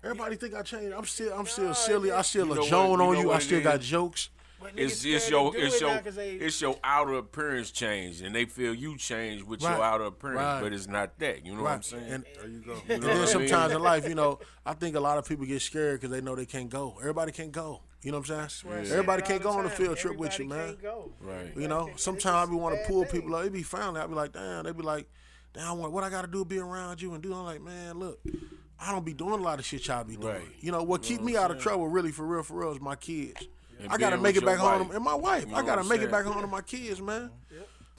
Everybody think I changed. I'm still silly. Yeah. I still You know a Joan what- you on know you. what I it still got is? jokes. But It's niggas your scared to do it now 'cause they- it's your outer appearance changed, and they feel you changed with your Right. outer appearance, Right. but it's not that. You know what I'm saying? And there you go. And then sometimes in life, I think a lot of people get scared because they know they can't go. Everybody can't go. You know what I'm saying? I say Everybody it can't all go the on a time. field trip with you, Everybody man. can't go. Right. Sometimes we want to pull bad people thing. up. They be family. I be like, damn. They be like, damn, what I got to do to be around you and do? I'm like, man, look, I don't be doing a lot of shit y'all be doing. Right. What keep me out of trouble, really, for real, is my kids. And I got to being make with it back your home. wife. And my wife. You know I got to what make I'm it back saying? home to my kids, man.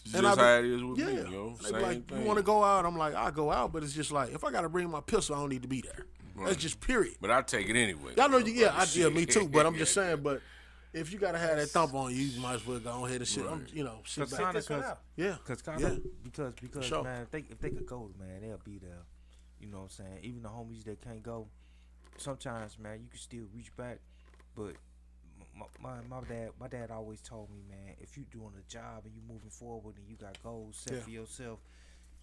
It's And just I how it is with yeah. me, They be Same like, thing. you want to go out? I'm like, I'll go out, but it's just like, if I got to bring my pistol, I don't need to be there. That's just period. But I take it anyway. Y'all know, me too. But I'm just saying, but if you got to have that thump on you, you might as well go ahead and sit. Sit back. Yeah. Because Sure. man, if they could go, man, they'll be there. You know what I'm saying? Even the homies that can't go, sometimes, man, you can still reach back. But my dad always told me, man, if you doing a job and you moving forward and you got goals set for yourself,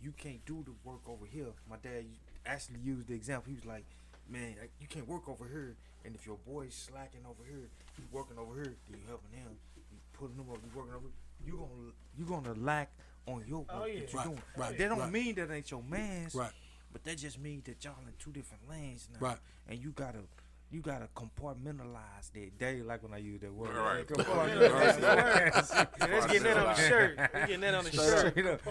you can't do the work over here. My dad actually used the example. He was like, man, you can't work over here, and if your boy's slacking over here, he's working over here, then you helping him, you pulling him up, you working over. You gonna lack on your work that you're doing. Right. That don't mean that ain't your man's. Right. But that just means that y'all in two different lanes now. Right. And you gotta compartmentalize that. Like when I use that word. Right. Let's get that on the shirt. We're getting that on the shirt. Straight up.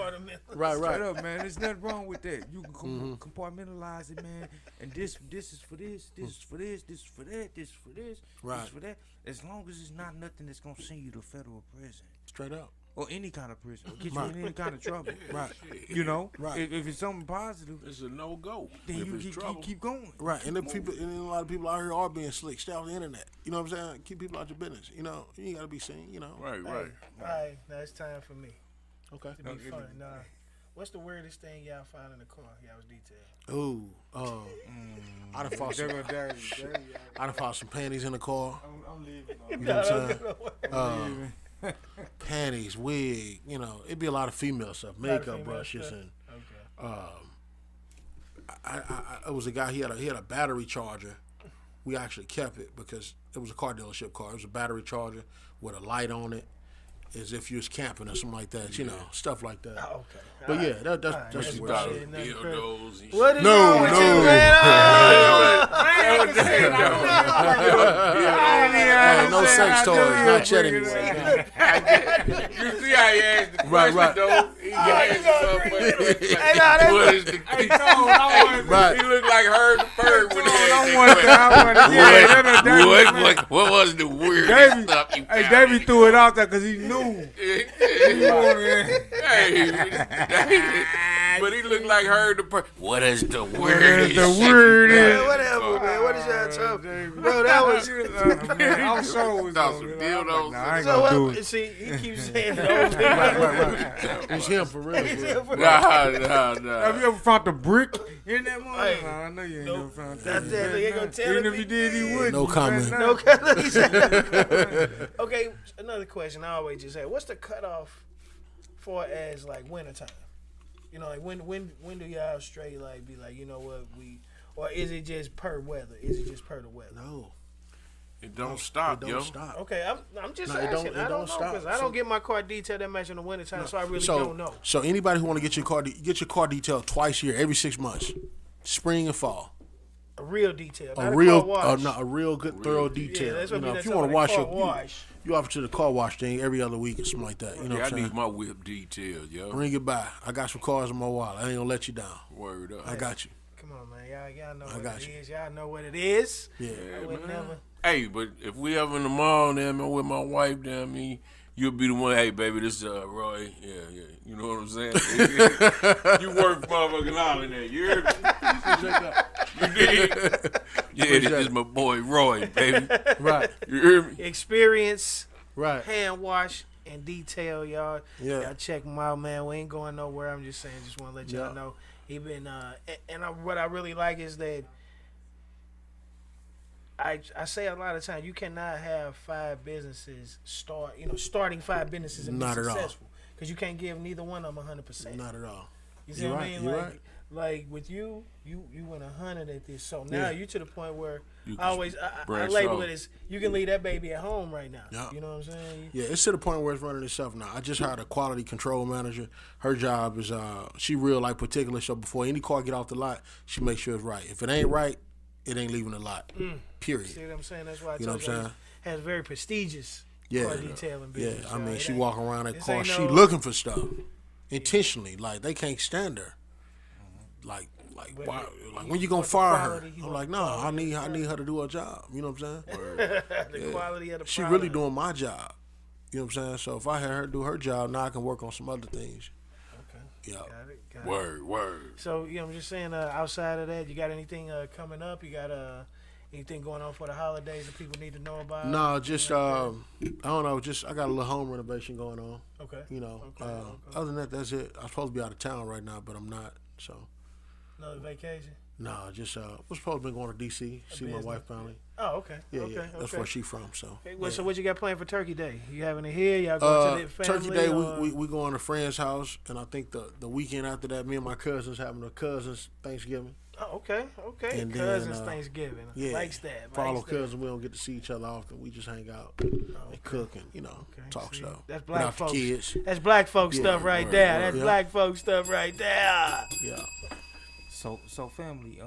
Right. Straight up, man. There's nothing wrong with that. You can compartmentalize it, man. And this is for this. This is for this. This is for that. This is for this. Right. This is for that. As long as it's not nothing that's gonna send you to federal prison. Straight up. or any kind of prison, or get you in any kind of trouble. Right. You know, Right. if it's something positive, It's a no go. then If you it's trouble. keep going. Right, and a lot of people out here are being slick. Stay off the internet. You know what I'm saying? Keep people out your business. You know, you ain't gotta be seen. You know. Right, Hey, right. all right, now it's time for me Okay. to be fun. Nah, what's the weirdest thing y'all found in the car? Y'all was detailed. Ooh. I done fought some. I done fought some panties in the car. I'm leaving. You know what I'm saying? Panties, wig. You know, it'd be a lot of female stuff, makeup female brushes, stuff. and Okay. it was a guy. He had a battery charger. We actually kept it because it was a car dealership car. It was a battery charger with a light on it, as if you was camping or something like that. You know, stuff like that. Oh, okay. But yeah, that's Alright, that's that's the about weird it. shit. Dildos and What is No, wrong with no. you, man? Hey, no sex toys, not chat anymore. You see how he asked the Right, question, right. though? He asked something. Hey, nah, that's What is the Right. He looked like Heard the Bird when he asked what was the weirdest stuff you found? Davey threw it out there because he knew. But he looked like Heard the Bird. What is the weirdest? Man, whatever, man. What is y'all talking? Bro, that was. I'm sure it was Thought some dildos. I ain't So gonna do what? it. See, he keeps saying it over and over. It's him for real. Nah. Have you ever found the brick in that one? Hey, Nah, I know you ain't nope. never found That's that. that. You ain't gonna tell Even me. if you did, he wouldn't. No You comment. better No not. cut. He said- Okay, another question I always just say: what's the cutoff for as like wintertime? You know, like when do y'all straight like be like, you know what, or is it just per weather? Is it just per the weather? No, It don't stop, it yo. don't stop. Okay, I'm just No, it asking. don't I don't know stop. because I don't get my car detailed that much in the wintertime, so I really don't know. So anybody who want to get your car detailed twice a year, every 6 months, spring and fall. A real detail, not A car real, wash. a real good, thorough detail. that's You what know, we if you talking want to about, wash car your, wash. you offer to the car wash thing every other week or something like that. You know Yeah, what I I'm need saying? my whip detailed, yo. Bring it by. I got some cars in my wallet. I ain't gonna let you down. Word up. I got you. Come on, man, y'all know I what got it you. is. Y'all know what it is. Yeah. I would never. Hey, but if we ever in the mall, damn, I'm with my wife, damn me, you'll be the one. Hey, baby, this is Roy. Yeah. You know what I'm saying? You work motherfucking out in there. You heard me? You did? Yeah, this is my boy Roy, baby. Right. You hear me? Experience, Right. hand wash, and detail, y'all. Yeah. Y'all check him out, man. We ain't going nowhere. I'm just saying, just want to let y'all Yeah. know. He been, what I really like is that I say a lot of times you cannot have 5 businesses starting 5 businesses and Not be at all. successful because you can't give neither one of them 100%. Not at all. You see You're what right, I mean? you're Like, right. like with you went 100 at this. So now Yeah. you to the point where You I always I branch label out. it as you can leave that baby at home right now. Yeah. You know what I'm saying? Yeah, it's to the point where it's running itself now. I just hired a quality control manager. Her job is she real like particular. So before any car get off the lot, she makes sure it's right. If it ain't right, it ain't leaving the lot. Period. See what I'm saying? That's why I You know told what I'm you saying? has very prestigious Yeah. car detailing Yeah, business. I y'all. mean, It she ain't- walk around that this car. ain't She no- looking for stuff intentionally. Like they can't stand her. Like why? Like when you gonna want the fire her? quality, you I'm want like, the nah. I quality. need her to do her job. You know what I'm saying? the quality of the She product. really doing my job. You know what I'm saying? So if I had her do her job, now I can work on some other things. Okay. Yeah. Got it. Word. So I'm just saying. Outside of that, you got anything coming up? You got anything going on for the holidays that people need to know about? No, just I don't know. Just I got a little home renovation going on. Okay. You know. Okay. Other than that, that's it. I'm supposed to be out of town right now, but I'm not. So Another vacation. no, just we're supposed to be going to DC, see my business. wife finally. Oh, okay. Yeah, okay. yeah. That's okay. where she from. So. Okay, well, so what you got planned for Turkey Day? You having it here? Y'all going to the family? Turkey Day, or- we going to a friend's house, and I think the weekend after that, me and my cousins having a cousins Thanksgiving. Oh, okay. And then, Cousins Thanksgiving. Yeah, Likes that. for all likes the that. cousins, we don't get to see each other often. We just hang out okay. and cook and Okay, talk see, stuff. That's black Without folks. the kids. That's black folks Yeah, stuff right word, there. word. That's Yeah. black folks stuff right there. Yeah. So family,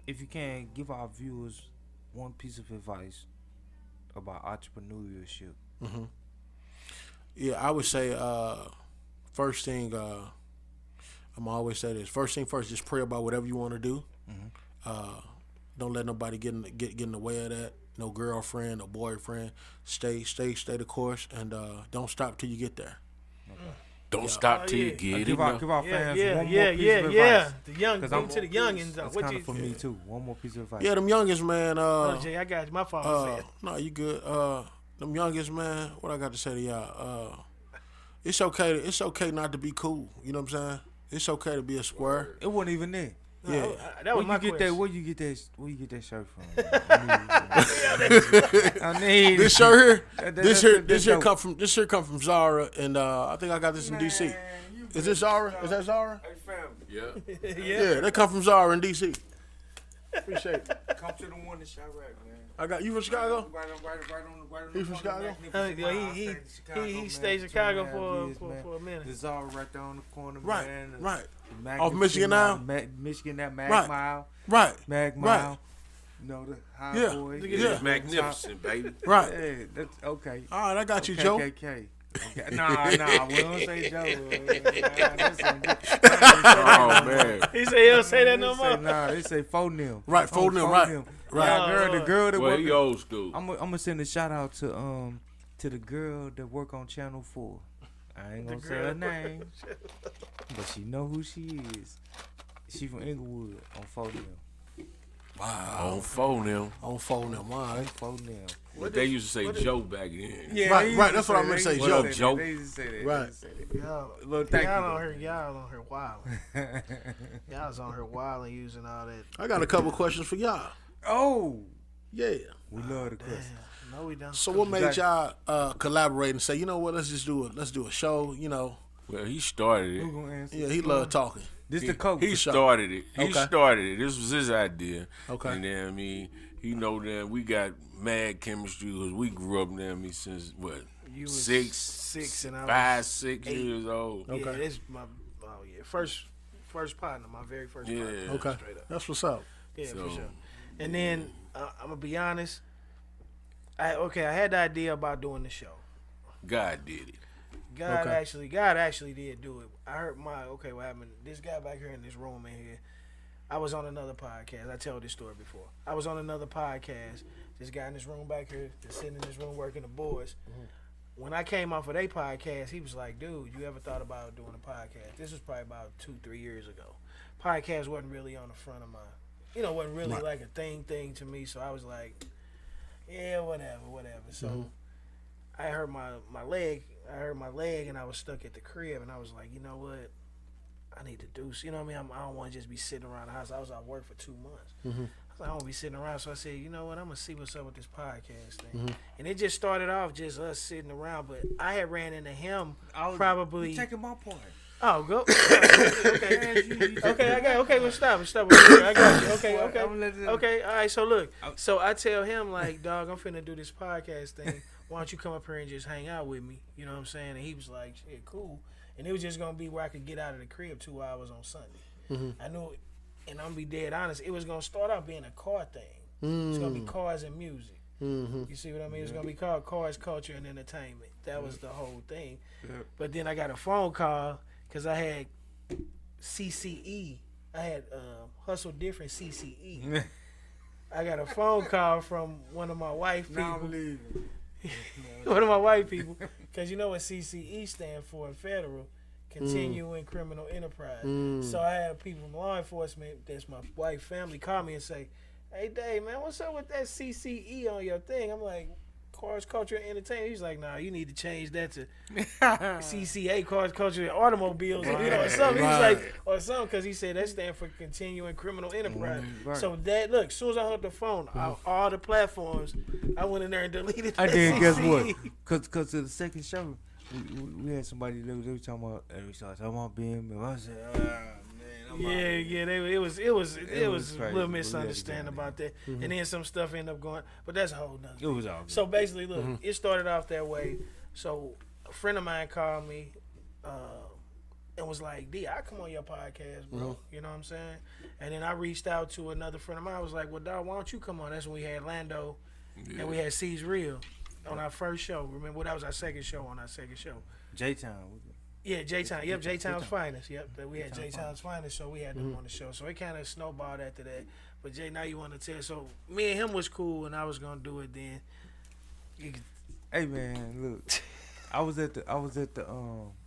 if you can give our viewers one piece of advice about entrepreneurship. Yeah, I would say first thing. I'm always say this. First thing first, just pray about whatever you want to do. Don't let nobody get in the way of that. No girlfriend, no boyfriend. Stay the course, and don't stop till you get there. Don't stop till you yeah. get Give enough. our Yeah, fans yeah, one yeah, more piece yeah, of yeah. advice. The young, 'Cause give I'm to the youngins. That's What kind you? of for me too. One more piece of advice. Yeah, them youngest, man. Oh, Jay, I got you. My fault. No, you good. Them youngest, man. What I got to say to y'all? It's okay. It's okay not to be cool. You know what I'm saying? It's okay to be a square. It wasn't even there. Yeah. That was my question. Where you get that shirt from? I need This shirt here, This this here dope. come from Zara, and I think I got this in DC. Is this Zara? Is that Zara? Yeah. Yeah, they come from Zara in DC. Appreciate it. Come to the one in Chirac, man. I got you from Chicago. Right on You from Chicago? He stayed in Chicago for a minute. The Zara right there on the corner, Right, man. right, Mag- Off Michigan now? Michigan, that Mag Right. Mile. right, Mag Right. Mile. You know, the high Yeah. boy. Yeah. Magnificent, baby. right. Hey, that's okay. All right, I got you, Joe. KKK. Okay. Nah, we don't say Joe. Oh man. He said he don't say that no more. Nah, they say phone them. Right, phone them, right. Right. Yeah, the girl that Well, work. he old school. I'm gonna send a shout out to the girl that work on Channel 4. I ain't gonna say her name, but she know who she is. She from Inglewood on phone them. Wow. On phone them. On phone them. All right. Phone them. But they used to say Joe back then. Yeah, Right, that's what I'm gonna say, Joe. Joe. They used to say that. Right. Well, thank Y'all you. on here, wilding. Y'all was on here wilding using all that. I got a couple questions for y'all. Oh, Yeah. we love the question. No, we don't. So what made y'all collaborate and say, you know what, let's do a show, you know? Well, he started Who it. gonna answer? Yeah, he loved talking. This the coach. He started it. He Okay. started it. This was his idea. Okay. And then, I mean, he know that we got mad chemistry because we grew up there, since what? You was 6 and I was 5, 6 8. years old. Yeah, Okay. it's my first partner, my very first Yeah. partner. Okay. Straight up. That's what's up. Yeah, So- for sure. And then I'm gonna be honest. I had the idea about doing the show. God did it. God Okay. actually did do it. I heard what happened? This guy back here in this room in here. I was on another podcast. I told this story before. I was on another podcast. This guy in this room back here, just sitting in this room working the boards. Mm-hmm. When I came off of their podcast, he was like, "Dude, you ever thought about doing a podcast?" This was probably about 2-3 years ago. Podcast wasn't really on the front of my, wasn't really Right. like a thing to me. So I was like, "Yeah, whatever." So Mm-hmm. I hurt my leg, and I was stuck at the crib, and I was like, you know what? I need to do, I don't want to just be sitting around the house. I was out of work for 2 months. Mm-hmm. I was like, I don't want to be sitting around. So I said, you know what? I'm going to see what's up with this podcast thing. Mm-hmm. And it just started off just us sitting around, but I had ran into him You probably. taking my point. Oh, go. Okay, well, stop. I got you. Okay, all right, so look. So I tell him, like, dog, I'm finna do this podcast thing. Why don't you come up here and just hang out with me? You know what I'm saying? And he was like, shit, cool. And it was just going to be where I could get out of the crib 2 hours on Sunday. I knew, and I'm going to be dead honest, it was going to start out being a car thing. It's going to be cars and music. You see what I mean? It's going to be called Cars, Culture, and Entertainment. That was the whole thing. But then I got a phone call because I had CCE. I had Hustle Different CCE. I got a phone call from one of my wife people. One of my white people. Because you know what CCE stand for in federal? Continuing Criminal Enterprise. So I had people from law enforcement, that's my white family, call me and say, hey, Dave, man, what's up with that CCE on your thing? I'm like, Cars, Culture, and Entertainment. He's like, nah, you need to change that to CCA, Cars, Culture, and Automobiles, or something. He's like, or something, because he said that stand for Continuing Criminal Enterprise. So that, look, as soon as I hung up the phone, all the platforms, I went in there and deleted I that did. Guess CCE. what? Cause of the second show, we had somebody that was talking about. We started talking about BM. I said, man. It was a crazy. little misunderstanding about that, and then some stuff ended up going. But that's a whole nother. It was all good. So basically, look, it started off that way. So a friend of mine called me and was like, "D, I come on your podcast, bro." You know what I'm saying? And then I reached out to another friend of mine. I was like, "Well, dog, why don't you come on?" That's when we had Lando and we had C's Real on our first show. Remember, that was our second show on our second show. J-Town. Yeah, J-Town. Yep, J-Town's finest. Yep, we had J-Town's finest, so we had them on the show. So it kind of snowballed after that. But Jay, now you want to tell. So me and him was cool, and I was gonna do it then. Hey man, look, I was at the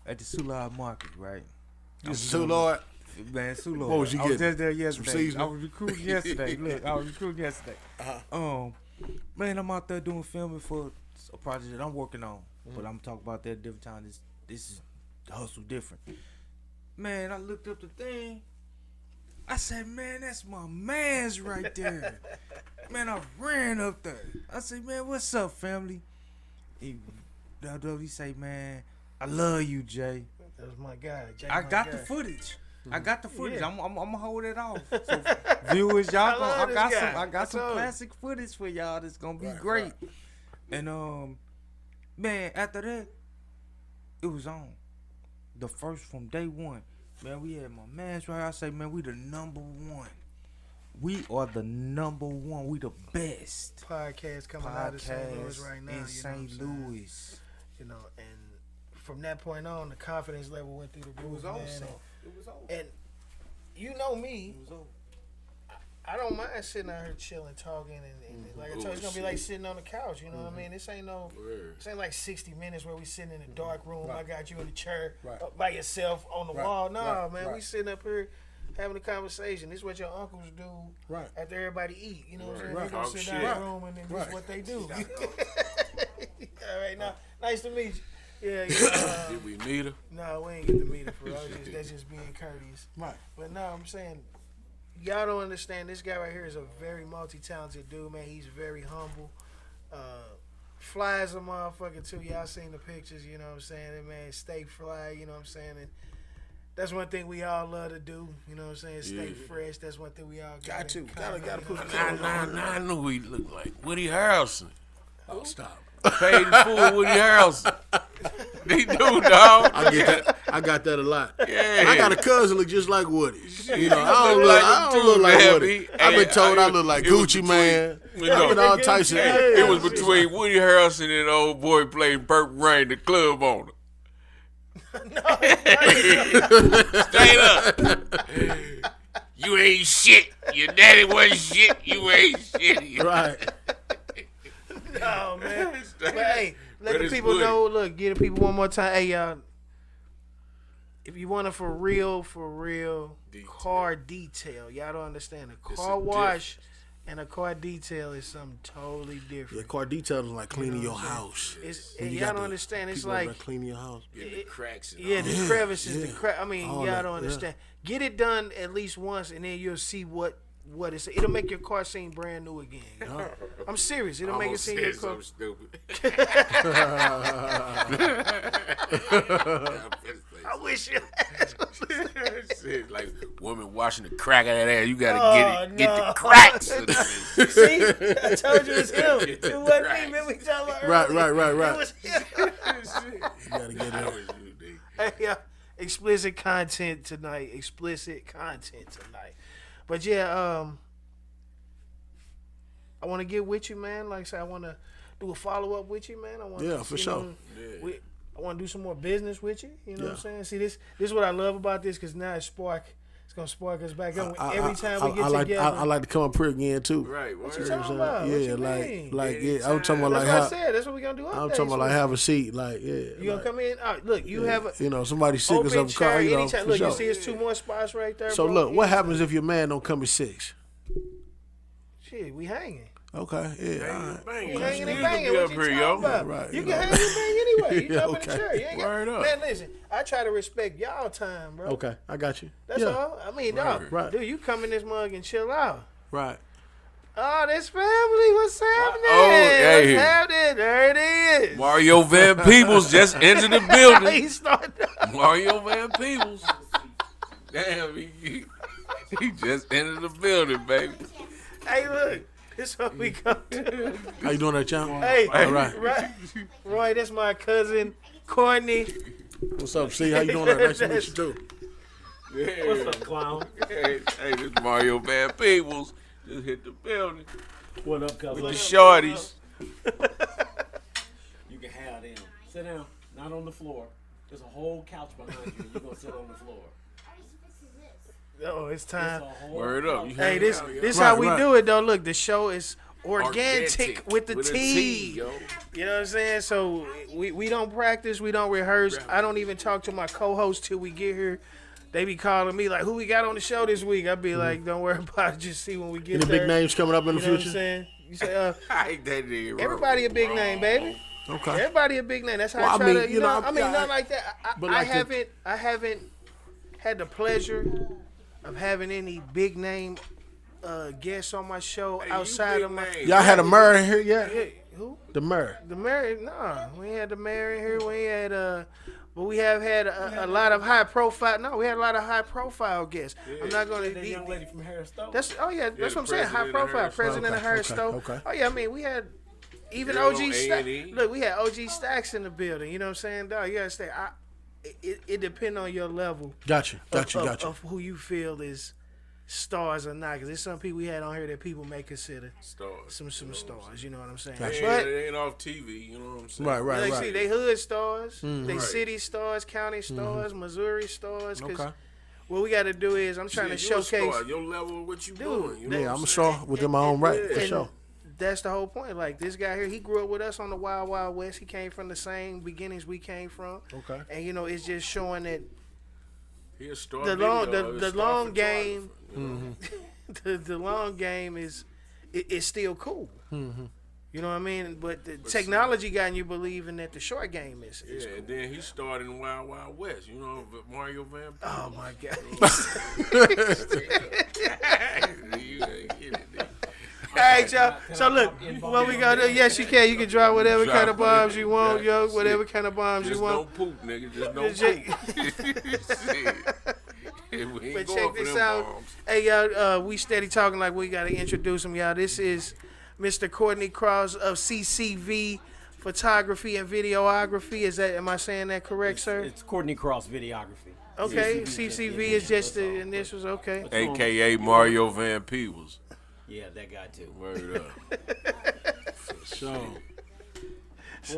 at the Soulard Market, right? This is too Lord. Man, Soulard. What was you I was getting? just there yesterday. seasoning? I was recruiting yesterday. Look, I was recruiting yesterday. Man, I'm out there doing filming for a project that I'm working on. But I'm talking about that different time. This is the hustle different. Man, I looked up the thing. I said, man, that's my man's right there. Man, I ran up there. I said, man, what's up, family? He say, man, I love you, Jay. That was my guy. Jay, I got the footage. I got the footage. I'm gonna hold it off. So viewers, y'all I got some classic footage for y'all that's gonna be great. And man, after that, it was on. The first from day one. Man, we had my man's right. I say, man, we the number one. We are the number one. We the best podcast coming out of St. Louis right now. In St. Louis. You know, and from that point on, the confidence level went through the roof, man. It was over. And you know me, It was over. I don't mind sitting out here chilling, talking, and like I told you, it's gonna be like sitting on the couch. You know what I mean? This ain't like 60 minutes where we sitting in a dark room. I got you in the chair up by yourself on the wall. No, man, we sitting up here having a conversation. This is what your uncles do after everybody eat. You know what I'm saying? They go sit down in the room and then this is what they do. All right, now, nice to meet you. Yeah. Did we meet her? No, we ain't get to meet her for real. That's just being courteous. Right. But no, I'm saying, y'all don't understand. This guy right here is a very multi-talented dude, man. He's very humble. Fly as a motherfucker, too. Y'all seen the pictures, you know what I'm saying? And man, stay fly, you know what I'm saying? And that's one thing we all love to do, you know what I'm saying? Stay fresh. That's one thing we all got to. Gotta put I knew he looked like Woody Harrelson. Oh, stop. Paid in full Woody Harrelson. He do, dog. I got that a lot. Yeah. I got a cousin look just like Woody. You know, I don't look like Woody. I've been told I look like Gucci Man. All types of. It was between Woody Harrelson and old boy playing Purple Rain, the club owner. Straight up. You ain't shit. Your daddy wasn't shit. You ain't shit. Right. No, man. But hey, let the people know. Look, give the people one more time. Hey, y'all. If you want a for real car detail, y'all don't understand. A car wash and a car detail is something totally different. Yeah, car detail is like cleaning your house. And y'all don't understand. It's like cleaning your house. The cracks. The crevices, I mean, y'all don't understand. Get it done at least once, and then you'll see what it's. It'll make your car seem brand new again. I'm serious. It'll make it seem your car. Stupid. I wish you. Like woman washing the crack out of that ass. You gotta get the cracks. See, I told you it's him. It wasn't me, man. We talking about Right. It was him. You gotta get it. Hey, explicit content tonight. But yeah, I want to get with you, man. Like I said, I want to do a follow up with you, man. I want for sure. I want to do some more business with you. You know what I'm saying? See, this is what I love about this, because now it's gonna spark us back up. Every time we get together, I like to come up here again too. Right. What you talking about? Yeah, I'm talking about that's what I said. That's what we gonna do. I'm talking about like have a seat, You gonna come in? All right, look, you have a somebody sick or something. chair anytime. Look, sure. you see, it's 2 more spots right there. So bro. look, what happens if your man don't come at 6? Shit, we hanging. Okay, yeah. You hanging and banging. What you talking about? Right, you can hang and bang anyway. You jump in the chair. You ain't Word up. Man, listen, I try to respect y'all time, bro. Okay, I got you. That's all. I mean, dog, Right. dude, you come in this mug and chill out. Right. Oh, this family, what's happening? hey. What's happening? There it is. Mario Van Peebles just entered the building. He started. Mario Van Peebles. Damn, he just entered the building, baby. Hey, look. This is what we come to. How you doing that, John? Hey, all right. Roy, that's my cousin, Courtney. What's up, C? How you doing that? Nice to meet you, too. Yeah. What's up, clown? Hey, this Mario Van Peebles just hit the building What up, cuz? with the shorties. You can have them. Sit down. Not on the floor. There's a whole couch behind you. You're going to sit on the floor. Oh, it's It's time. a whole Word up. couch. Hey, this how we do it, though. Look, the show is Organic with the T. Yo. You know what I'm saying? So we don't practice, we don't rehearse. I don't even talk to my co-host till we get here. They be calling me like, "Who we got on the show this week?" I be like, "Don't worry about it. Just see when we get Any there." big names coming up in the You know what I'm future? saying? You say, I ain't that nigga. everybody a big name, baby. Okay. Everybody a big name. That's how Well, I I try mean, to, you know, not like that. but I like I haven't had the pleasure of having any big name guests on my show Hey, outside you of my. big name. Y'all had a mayor here yet? Hey, who? The mayor. The mayor? Nah, we ain't had the mayor in here. We ain't had but we have had a lot of high profile. No, we had a lot of high profile guests. Yeah. I'm not gonna. That young lady from Harris Stowe. That's that's the what I'm saying. High president of profile, Harris president of Harris Stowe. okay. Oh yeah, I mean we had even Girl OG on Stacks. A&E. Look, we had OG Stacks in the building. You know what I'm saying? Dog, you understand? It depends on your level Gotcha. of who you feel is stars or not. Because there's some people we had on here that people may consider Stars. some stars. You know what I'm saying? Gotcha. Yeah, But it ain't off TV. You know what I'm saying? Right. see, they hood stars, they Right. city stars, county stars, Missouri stars. Cause Okay. what we got to do is I'm trying to Shit, you a showcase. star. Your level of what you Dude, doing. You know Yeah, what I'm a saying? star within my own right, for And sure. that's the whole point. Like this guy here, he grew up with us on the Wild Wild West. He came from the same beginnings we came from. Okay. And it's just showing that He a star the video, long a the star long game, photographer, you know? the long game is still cool. You know what I mean? But the technology got you believing that the short game is Yeah, cool. and then he started in Wild Wild West. You know, Mario Van. Oh my God. You ain't get it, nigga. All right, y'all. So look, what we gonna do? Yes, you can. You can drop whatever Drop kind of bombs it. you want, Yeah, yo. shit. Whatever kind of bombs Just you want. don't poop, nigga. Just don't Just- poop. Shit. We ain't But going check for this them out. bombs. Hey, y'all, we steady talking like we got to introduce him, y'all. This is Mr. Courtney Cross of CCV Photography and Videography. Am I saying that correct, sir? It's Courtney Cross Videography. Okay, CCV is just the initials, okay. AKA Mario Van Peebles. Yeah, that guy too. Word up. So,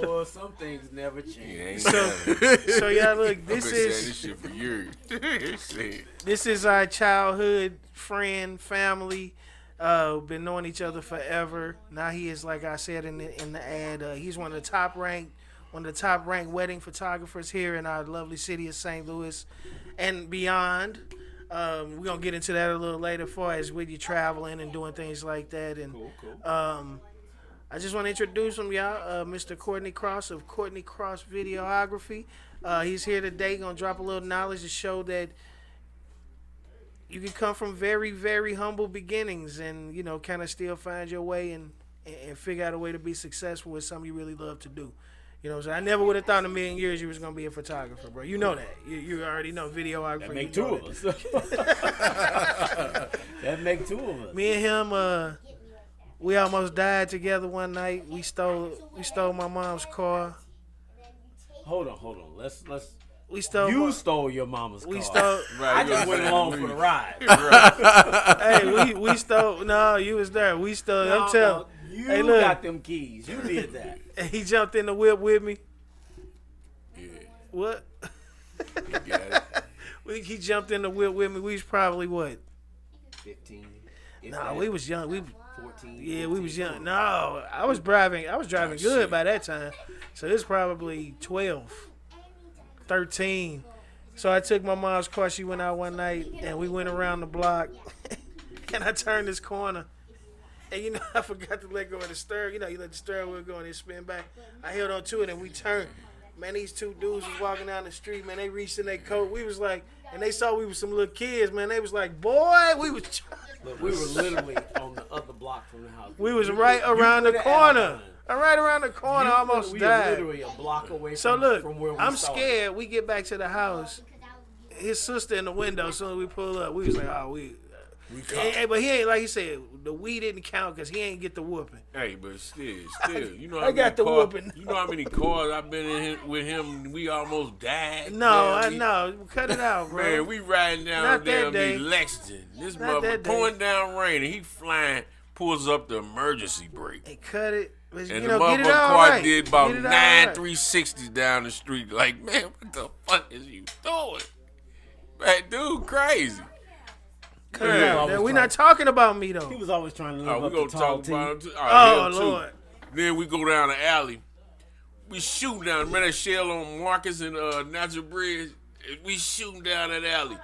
Well, some things never change. He ain't So, done. so y'all look, I've been this saying is this shit for years. Shit. this is our childhood friend, family. Been knowing each other forever. Now he is, like I said in the ad, he's one of the top ranked wedding photographers here in our lovely city of St. Louis and beyond. We're gonna get into that a little later, as far as with you traveling and doing things like that. And Cool. I just want to introduce him, y'all. Mr. Courtney Cross of Courtney Cross Videography. He's here today, gonna drop a little knowledge to show that you can come from very, very humble beginnings and kind of still find your way and figure out a way to be successful with something you really love to do. You know what I'm saying? I never would have thought in a million years you was gonna be a photographer, bro. You know that. You already know videographer. That make you two know of us. That make two of us. Me and him, we almost died together one night. We stole my mom's car. Hold on. Let's. We stole. You stole your mama's car. We stole. I just went along for the ride. Hey, we stole. No, you was there. We stole. No, I'm telling. you Hey, look. got them keys. You did that. He jumped in the whip with me. Yeah, What? you got it. He jumped in the whip with me. We was probably what? 15. Nah, we was young. 14. Yeah, we was young. No, I was driving good shit. by that time. So it was probably 12, 13. So I took my mom's car. She went out one night, and we went around the block. And I turned this corner. And I forgot to let go of the steering. You let the steering wheel go and it spin back. I held on to it, and we turned. Man, these two dudes was walking down the street. Man, they reached in their coat. We was like, and they saw we was some little kids. Man, they was like, boy, we was. Look, we were literally on the other block from the house. We was right around the were corner. Right around the corner, almost we died. were literally a block away So from, look, from where we I'm started. scared. We get back to the house. His sister in the window. Soon as we pull up, we was like, oh, we Hey, but he ain't, like he said, the weed didn't count because he ain't get the whooping. Hey, but still, you know I how got many the cars, whooping. You know how many cars I've been in with him. We almost died. No, Man, I know. Cut it out, bro. Man, we riding down Not that down day. Lexington. This Not that motherfucker day. pouring down rain, and he flying, pulls up the emergency brake. Hey, cut it. But, And you the know, get it motherfucker all car right. did about Get it all 9 right. 360s down the street. Like, man, what the fuck is you doing? Man, dude, crazy. Cut it out. We're not talking about me though. He was always trying to live Oh, up we gonna to tall talk T. about him too. Oh him too. Lord. Then we go down the alley. We shoot down. Remember that shell on Marcus and Natural Bridge? We shooting down that alley.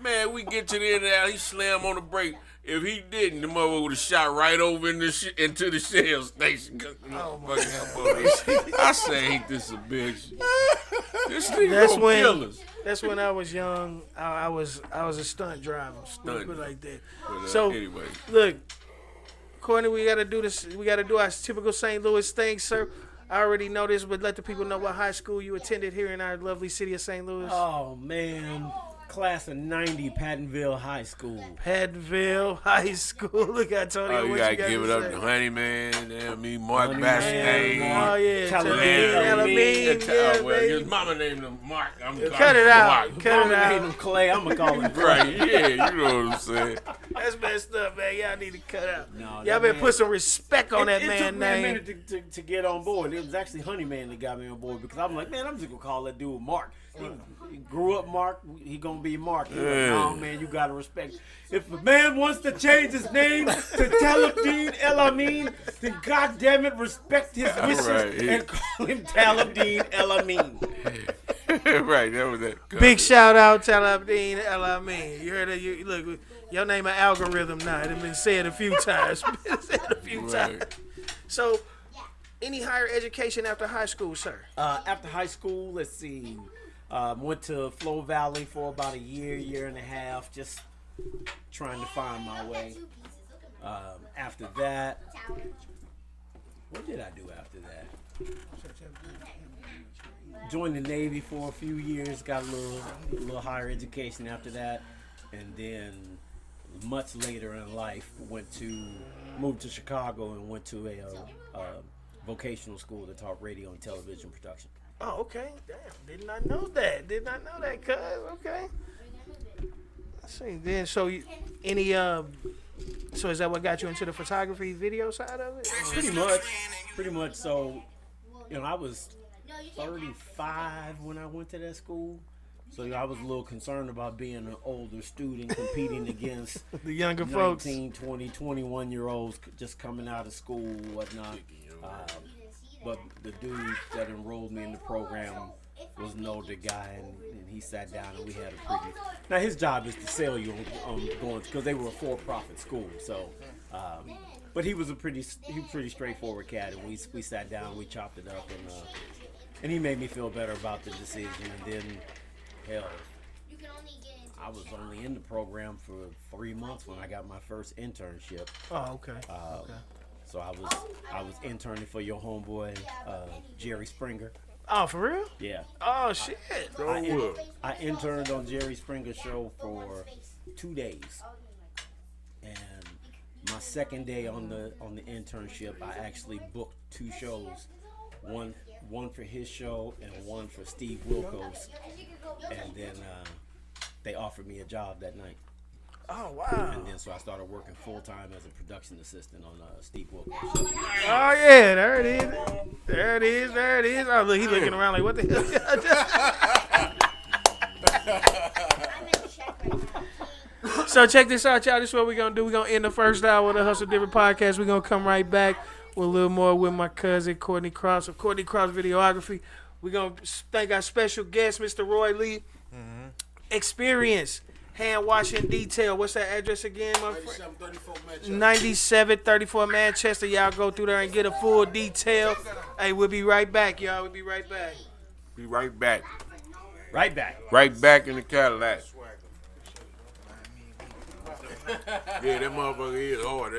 Man, we get to the end of the alley. He slam on the brake. If he didn't, the mother would have shot right over into the shell station. Oh my God. I say, ain't this a bitch? This nigga gonna kill us. That's when I was young. I was a stunt driver, stupid like that. But, So anyway, look, Courtney, we gotta do this. We gotta do our typical St. Louis thing, sir. I already know this, but let the people know what high school you attended here in our lovely city of St. Louis. Oh man, class of '90, Pattonville High School. Pattonville High School. Look at Tony. you what gotta you got give to it up say? to Honey Man, Mark Honey Baskin. Man, Oh yeah, Talamine, yeah, Well, his baby. mama named him Mark. I'm Cut it out. Mark. Cut it Mama named him out. Clay. I'm gonna call him Clay. Right, yeah, you know what I'm saying. That's messed up, man. Y'all need to cut out. No, Y'all that better man- put some respect on that It man's took me a name. minute to get on board. It was actually Honey Man that got me on board because I'm like, man, I'm just gonna call that dude Mark. He grew up Mark. He gonna be Mark. He like, no, man, you gotta respect. If a man wants to change his name to Talamdeen El Amin, then goddamn it, respect his wishes Right. and call him Talamdeen El Amin. Right, that was that. Big shout out, Talamdeen El Amin. You heard it? Look, your name an algorithm now. It has been said a few times. Right. So, any higher education after high school, sir? After high school, let's see. Went to Flow Valley for about a year and a half, just trying to find my way. After that, what did I do after that? Joined the Navy for a few years, got a little higher education after that, and then much later in life moved to Chicago and went to a vocational school that taught radio and television production. Oh, okay. Damn, did not know that. Cuz. Okay. I see. Then, so so is that what got you into the photography video side of it? Pretty much. So, I was 35 when I went to that school. So I was a little concerned about being an older student competing against The younger folks. 19, 20, 21-year-olds just coming out of school, whatnot. But the dude that enrolled me in the program was an older guy, and he sat down and we had a pretty. Now his job is to sell you on going because they were a for-profit school. So, but he was a pretty straightforward cat, and we sat down, we chopped it up, and he made me feel better about the decision. And then, hell, I was only in the program for 3 months when I got my first internship. Oh, okay. So I was interning for your homeboy, Jerry Springer. Oh, for real? Yeah. Oh, shit. I interned on Jerry Springer's show for 2 days. And my second day on the internship, I actually booked 2 shows. One for his show and one for Steve Wilkos. And then they offered me a job that night. Oh, wow. And then so I started working full-time as a production assistant on Steve Wilkos' show. Oh, yeah. There it is. There it is. Oh, look, he's looking around like, what the hell? So check this out, y'all. This is what we're going to do. We're going to end the first hour of the Hustle Different podcast. We're going to come right back with a little more with my cousin, Courtney Cross of Courtney Cross Videography. We're going to thank our special guest, Mr. Roy Lee. Experience. Hand washing detail. What's that address again, my friend? 9734 Manchester. Y'all go through there and get a full detail. Hey, we'll be right back, y'all. We'll be right back. Be right back. Right back. Right back in the Cadillac. Yeah, that motherfucker is hard.